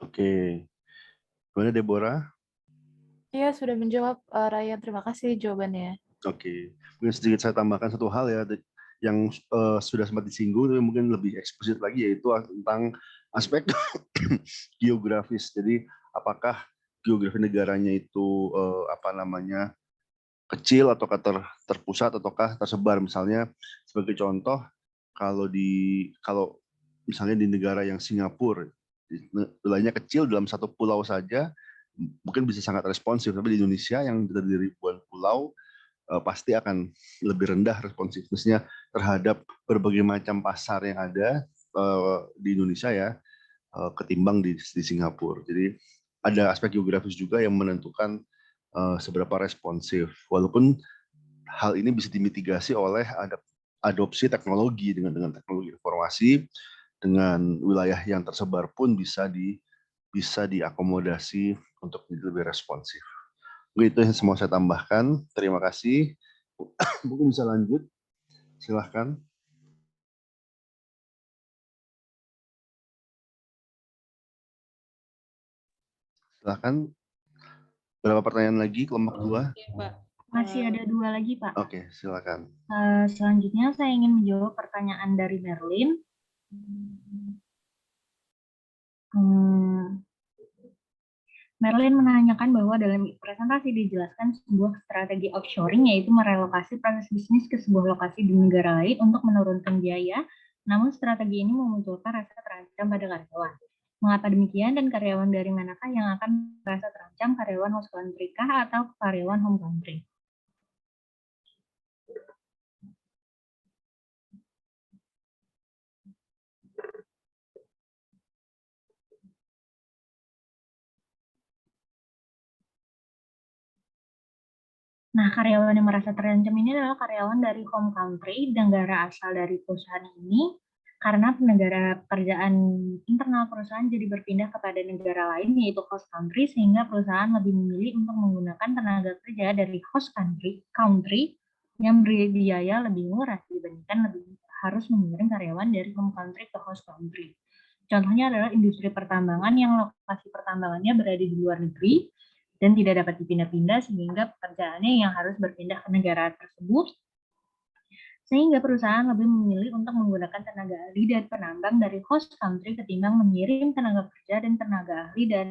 Oke. Gimana, Deborah? Iya, sudah menjawab, Ryan. Terima kasih jawabannya. Oke. Mungkin sedikit saya tambahkan satu hal ya, yang sudah sempat disinggung, tapi mungkin lebih eksplisit lagi, yaitu tentang aspek geografis. Jadi, apakah geografi negaranya itu kecil ataukah terpusat ataukah tersebar? Misalnya sebagai contoh, kalau misalnya di negara yang Singapura, wilayahnya kecil dalam satu pulau saja, mungkin bisa sangat responsif, tapi di Indonesia yang terdiri ribuan pulau, pasti akan lebih rendah responsifness-nya terhadap berbagai macam pasar yang ada di Indonesia ya, ketimbang di Singapura. Jadi ada aspek geografis juga yang menentukan seberapa responsif. Walaupun hal ini bisa dimitigasi oleh adopsi teknologi dengan teknologi informasi, dengan wilayah yang tersebar pun bisa diakomodasi untuk menjadi lebih responsif. Mungkin itu yang semua saya tambahkan. Terima kasih. Mungkin bisa lanjut. Silahkan. Silahkan. Berapa pertanyaan lagi kelompok 2? Masih ada 2 lagi, Pak. Oke, silakan. Selanjutnya saya ingin menjawab pertanyaan dari Merlin. Merlin menanyakan bahwa dalam presentasi dijelaskan sebuah strategi offshoring, yaitu merelokasi proses bisnis ke sebuah lokasi di negara lain untuk menurunkan biaya, namun strategi ini memunculkan rasa terancam pada karyawan. Mengapa demikian, dan karyawan dari manakah yang akan merasa terancam, karyawan host country kah atau karyawan home country? Nah, karyawan yang merasa terancam ini adalah karyawan dari home country, negara asal dari perusahaan ini, karena negara pekerjaan internal perusahaan jadi berpindah kepada negara lain, yaitu host country, sehingga perusahaan lebih memilih untuk menggunakan tenaga kerja dari host country yang berbiaya lebih murah dibandingkan harus mengirim karyawan dari home country ke host country. Contohnya adalah industri pertambangan yang lokasi pertambangannya berada di luar negeri, dan tidak dapat dipindah-pindah sehingga pekerjaannya yang harus berpindah ke negara tersebut, sehingga perusahaan lebih memilih untuk menggunakan tenaga ahli dan penambang dari host country ketimbang mengirim tenaga kerja dan tenaga ahli dan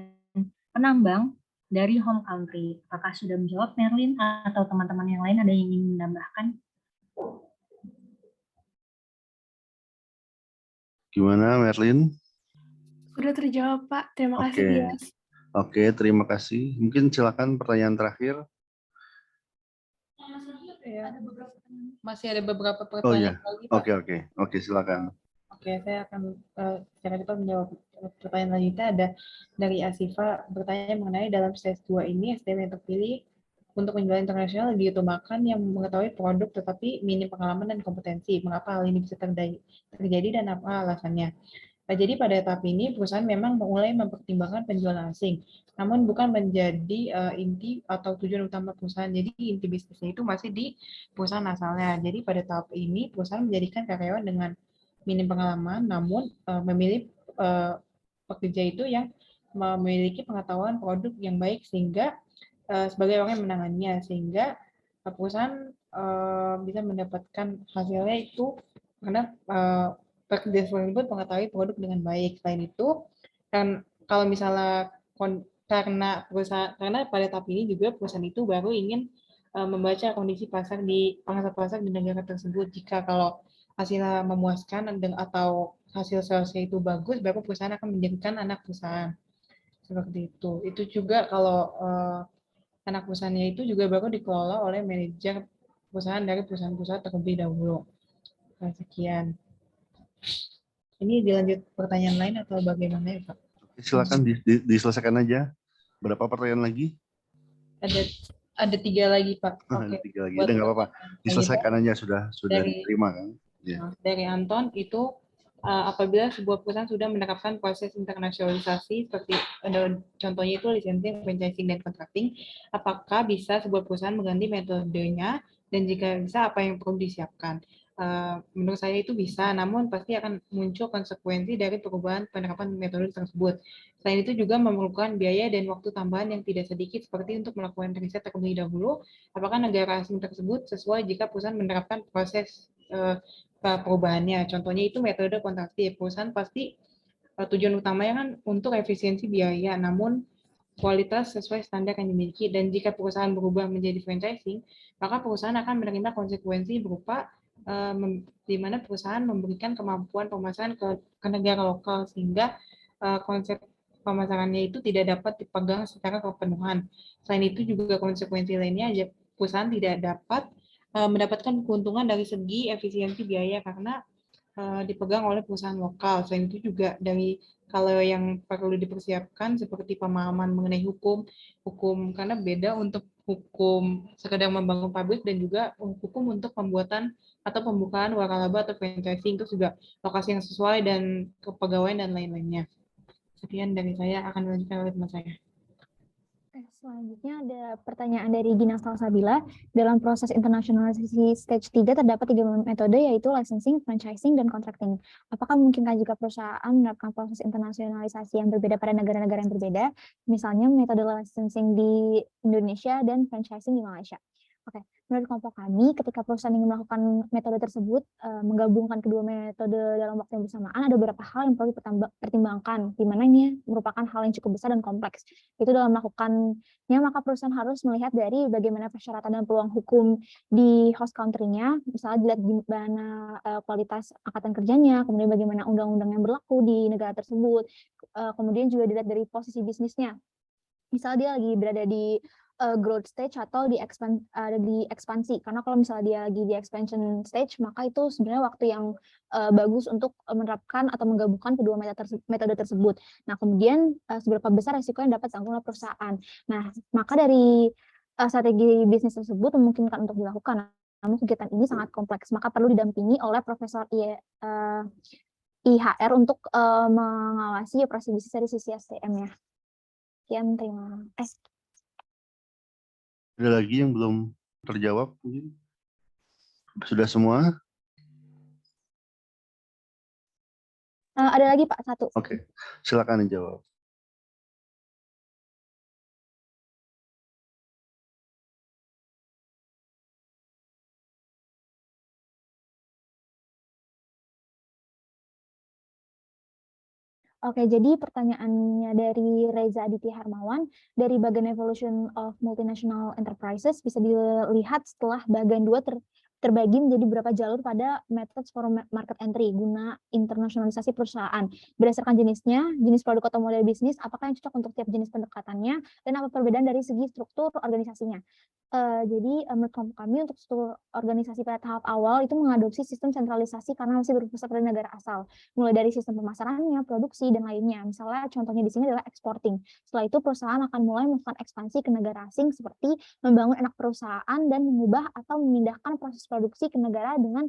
penambang dari home country. Apakah sudah menjawab, Merlin, atau teman-teman yang lain ada yang ingin menambahkan? Gimana, Merlin? Sudah terjawab, Pak. Terima kasih, Bias. Oke, terima kasih. Mungkin silakan pertanyaan terakhir. Masih ada beberapa pertanyaan lagi, Pak. Oke, silakan. Oke, saya akan secara cepat menjawab pertanyaan selanjutnya. Ada dari Asifa bertanya mengenai dalam stage 2 ini SDM yang terpilih untuk menjual internasional diutamakan yang mengetahui produk tetapi minim pengalaman dan kompetensi. Mengapa hal ini bisa terjadi dan apa alasannya? Jadi pada tahap ini perusahaan memang mulai mempertimbangkan penjualan asing, namun bukan menjadi inti atau tujuan utama perusahaan. Jadi inti bisnisnya itu masih di perusahaan asalnya. Jadi pada tahap ini perusahaan menjadikan karyawan dengan minim pengalaman, namun memilih pekerja itu yang memiliki pengetahuan produk yang baik sehingga sebagai orang yang menangannya, sehingga perusahaan bisa mendapatkan hasilnya itu karena pekerja tersebut mengetahui produk dengan baik. Selain itu, kan kalau misalnya karena pada tahap ini juga perusahaan itu baru ingin membaca kondisi pasar di negara tersebut. Jika kalau hasilnya memuaskan atau hasil salesnya itu bagus, baru perusahaan akan mendirikan anak perusahaan. Seperti itu. Itu juga kalau anak perusahaannya itu juga baru dikelola oleh manajer perusahaan dari perusahaan-perusahaan terlebih dahulu. Sekian. Ini dilanjut pertanyaan lain atau bagaimana ya, Pak? Silakan diselesaikan aja. Berapa pertanyaan lagi? Ada 3 lagi, Pak. Ada 3 lagi. Udah nggak apa-apa. Diselesaikan aja, sudah diterima kan? Ya. Dari Anton itu apabila sebuah perusahaan sudah menerapkan proses internasionalisasi seperti contohnya itu licensing, franchising, dan contracting, apakah bisa sebuah perusahaan mengganti metodenya, dan jika bisa apa yang perlu disiapkan? Menurut saya itu bisa, namun pasti akan muncul konsekuensi dari perubahan penerapan metode tersebut. Selain itu juga memerlukan biaya dan waktu tambahan yang tidak sedikit seperti untuk melakukan riset terlebih dahulu apakah negara asing tersebut sesuai jika perusahaan menerapkan proses perubahannya. Contohnya itu metode kontraktif. Perusahaan pasti tujuan utamanya kan untuk efisiensi biaya, namun kualitas sesuai standar yang dimiliki. Dan jika perusahaan berubah menjadi franchising, maka perusahaan akan menerima konsekuensi berupa di mana perusahaan memberikan kemampuan pemasaran ke negara lokal sehingga konsep pemasarannya itu tidak dapat dipegang secara kepenuhan. Selain itu juga konsekuensi lainnya perusahaan tidak dapat mendapatkan keuntungan dari segi efisiensi biaya karena dipegang oleh perusahaan lokal. Selain itu juga dari kalau yang perlu dipersiapkan seperti pemahaman mengenai hukum karena beda untuk hukum sekedar membangun pabrik dan juga hukum untuk pembuatan atau pembukaan waralaba atau franchising itu juga lokasi yang sesuai dan kepegawaian dan lain-lainnya. Sekian dari saya, akan dilanjutkan oleh teman saya. Selanjutnya ada pertanyaan dari Gina Salsabila. Dalam proses internasionalisasi stage 3 terdapat 3 metode yaitu licensing, franchising, dan contracting. Apakah mungkinkah jika perusahaan menerapkan proses internasionalisasi yang berbeda pada negara-negara yang berbeda? Misalnya metode licensing di Indonesia dan franchising di Malaysia. Oke, menurut kelompok kami, ketika perusahaan ingin melakukan metode tersebut, menggabungkan kedua metode dalam waktu yang bersamaan, ada beberapa hal yang perlu dipertimbangkan, di mana ini merupakan hal yang cukup besar dan kompleks. Itu dalam melakukannya, maka perusahaan harus melihat dari bagaimana persyaratan dan peluang hukum di host country-nya, misalnya dilihat gimana kualitas angkatan kerjanya, kemudian bagaimana undang-undang yang berlaku di negara tersebut, kemudian juga dilihat dari posisi bisnisnya. Misalnya dia lagi berada di growth stage atau di ekspansi, karena kalau misalnya dia lagi di expansion stage, maka itu sebenarnya waktu yang bagus untuk menerapkan atau menggabungkan kedua metode tersebut. Nah, kemudian seberapa besar resiko yang dapat ditanggung oleh perusahaan. Nah, maka dari strategi bisnis tersebut memungkinkan untuk dilakukan, namun kegiatan ini sangat kompleks, maka perlu didampingi oleh profesor IHR untuk mengawasi operasi bisnis dari sisi SDM-nya. Sekian, terima kasih. Ada lagi yang belum terjawab mungkin? Sudah semua? Ada lagi Pak, satu. Oke, silakan dijawab. Oke, jadi pertanyaannya dari Reza Aditya Harmawan, dari bagian Evolution of Multinational Enterprises bisa dilihat setelah bagian 2 terbagi menjadi beberapa jalur pada methods for market entry guna internasionalisasi perusahaan. Berdasarkan jenisnya, jenis produk atau model bisnis, apakah yang cocok untuk tiap jenis pendekatannya, dan apa perbedaan dari segi struktur organisasinya. Jadi menurut kami untuk struktur organisasi pada tahap awal itu mengadopsi sistem sentralisasi karena masih berpusat pada negara asal, mulai dari sistem pemasarannya, produksi, dan lainnya. Misalnya contohnya di sini adalah exporting. Setelah itu perusahaan akan mulai melakukan ekspansi ke negara asing seperti membangun anak perusahaan dan mengubah atau memindahkan proses produksi ke negara dengan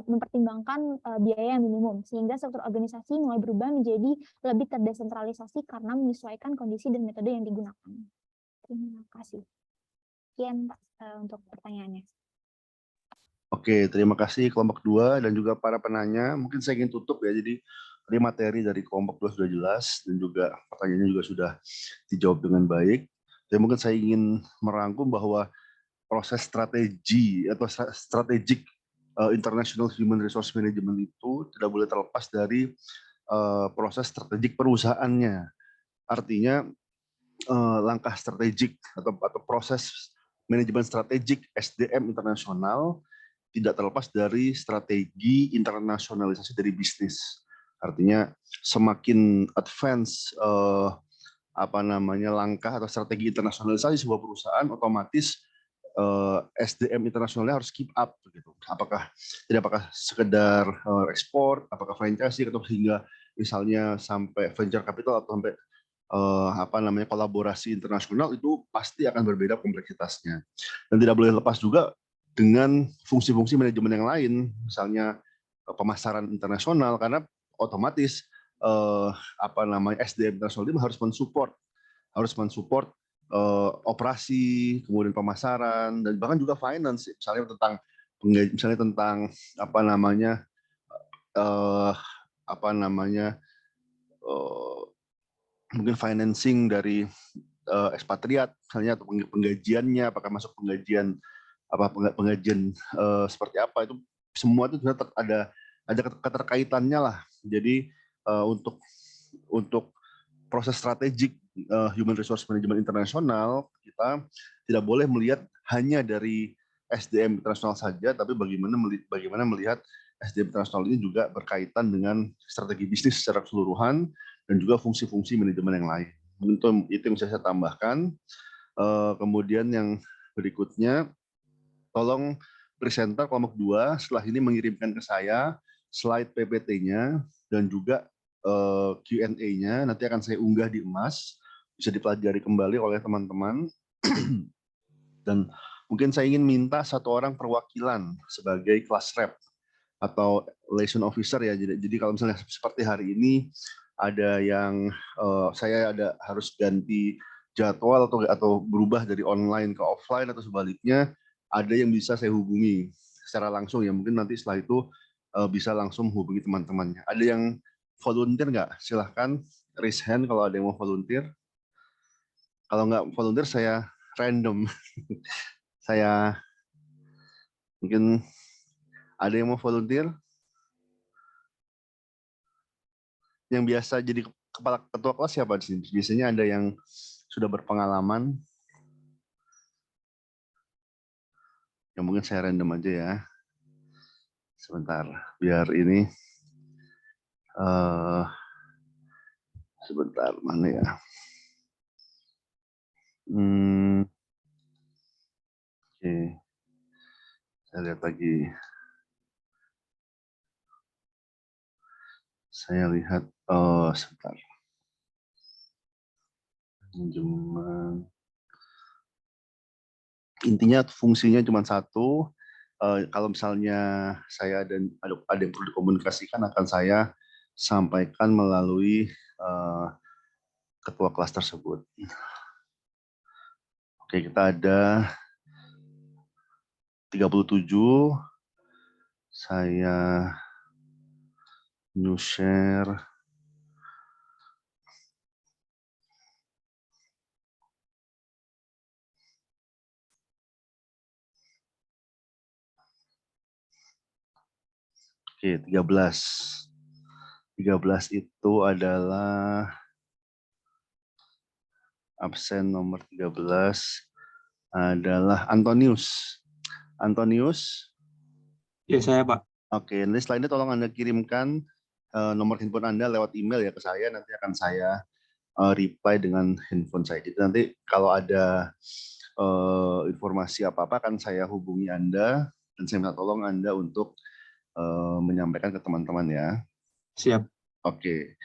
mempertimbangkan biaya yang minimum, sehingga struktur organisasi mulai berubah menjadi lebih terdesentralisasi karena menyesuaikan kondisi dan metode yang digunakan. Terima kasih. Sekian Pak untuk pertanyaannya. Oke, terima kasih kelompok 2 dan juga para penanya. Mungkin saya ingin tutup ya, jadi tadi materi dari kelompok 2 sudah jelas dan juga pertanyaannya juga sudah dijawab dengan baik. Jadi mungkin saya ingin merangkum bahwa proses strategi atau strategic international human resource management itu tidak boleh terlepas dari proses strategik perusahaannya. Artinya langkah strategik atau proses manajemen strategik SDM internasional tidak terlepas dari strategi internasionalisasi dari bisnis. Artinya semakin advance langkah atau strategi internasionalisasi sebuah perusahaan, otomatis SDM internasionalnya harus keep up begitu. Apakah sekedar ekspor, apakah franchise atau sehingga misalnya sampai venture capital atau sampai kolaborasi internasional, itu pasti akan berbeda kompleksitasnya. Dan tidak boleh lepas juga dengan fungsi-fungsi manajemen yang lain, misalnya pemasaran internasional, karena otomatis SDM internasional itu harus mensupport operasi, kemudian pemasaran, dan bahkan juga finance, misalnya tentang mungkin financing dari ekspatriat, misalnya, atau penggajiannya, apakah masuk penggajian seperti apa, itu semua itu ada keterkaitannya lah. Jadi untuk proses strategik human resource management internasional, kita tidak boleh melihat hanya dari SDM internasional saja, tapi bagaimana melihat SDM internasional ini juga berkaitan dengan strategi bisnis secara keseluruhan dan juga fungsi-fungsi manajemen yang lain. Mungkin itu yang saya tambahkan. Kemudian yang berikutnya, tolong presenter kelompok 2 setelah ini mengirimkan ke saya slide PPT-nya dan juga Q&A-nya. Nanti akan saya unggah di Emas, bisa dipelajari kembali oleh teman-teman. Dan mungkin saya ingin minta satu orang perwakilan sebagai kelas rep atau liaison officer ya. Jadi kalau misalnya seperti hari ini ada yang saya harus ganti jadwal atau berubah dari online ke offline atau sebaliknya, ada yang bisa saya hubungi secara langsung ya. Mungkin nanti setelah itu bisa langsung hubungi teman-temannya. Ada yang volunteer nggak? Silahkan raise hand kalau ada yang mau volunteer. Kalau nggak volunteer saya random. Saya mungkin ada yang mau volunteer? Yang biasa jadi kepala ketua kelas siapa di sini? Biasanya ada yang sudah berpengalaman. Ya mungkin saya random aja ya. Sebentar, biar ini sebentar mana ya? Oke, saya lihat lagi. Saya lihat, sebentar. Intinya fungsinya cuma satu. Kalau misalnya saya ada yang perlu dikomunikasikan, akan saya sampaikan melalui ketua kelas tersebut. Oke, kita ada 37. Saya new share. Oke, 13. 13 itu adalah absen nomor 13 adalah Antonius. Antonius? Ya, saya, Pak. Oke, nanti setelah ini tolong Anda kirimkan nomor handphone Anda lewat email ya ke saya, nanti akan saya reply dengan handphone saya. Jadi nanti kalau ada informasi apa-apa akan saya hubungi Anda dan saya minta tolong Anda untuk menyampaikan ke teman-teman ya. Siap. Oke,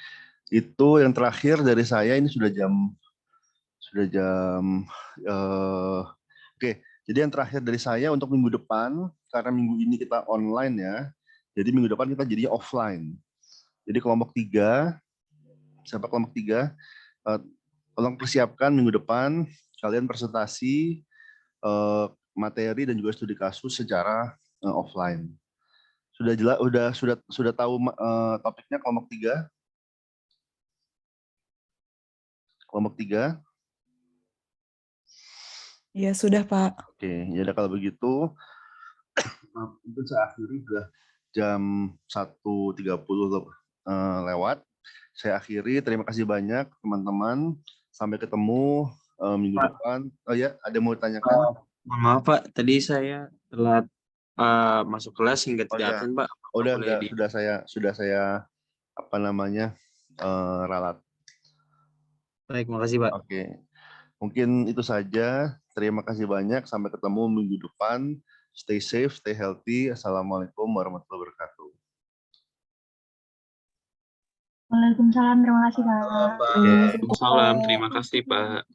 itu yang terakhir dari saya. Ini sudah jam oke, jadi yang terakhir dari saya untuk minggu depan, karena minggu ini kita online ya, jadi minggu depan kita jadinya offline. Jadi kelompok 3, siapa kelompok 3, tolong persiapkan minggu depan kalian presentasi materi dan juga studi kasus secara offline. Sudah jelas, sudah tahu topiknya kelompok 3? Kelompok 3? Ya sudah Pak. Oke, ya udah kalau begitu mungkin saya akhiri sudah jam 1.30 lewat. Saya akhiri, terima kasih banyak teman-teman. Sampai ketemu minggu depan. Oh ya, ada mau ditanyakan? Mohon maaf Pak, tadi saya telat masuk kelas hingga tidak absen Pak. Sudah saya apa namanya ralat. Baik, makasih Pak. Oke, mungkin itu saja. Terima kasih banyak. Sampai ketemu minggu depan. Stay safe, stay healthy. Assalamualaikum warahmatullahi wabarakatuh. Waalaikumsalam, terima kasih Pak. Waalaikumsalam, terima kasih Pak.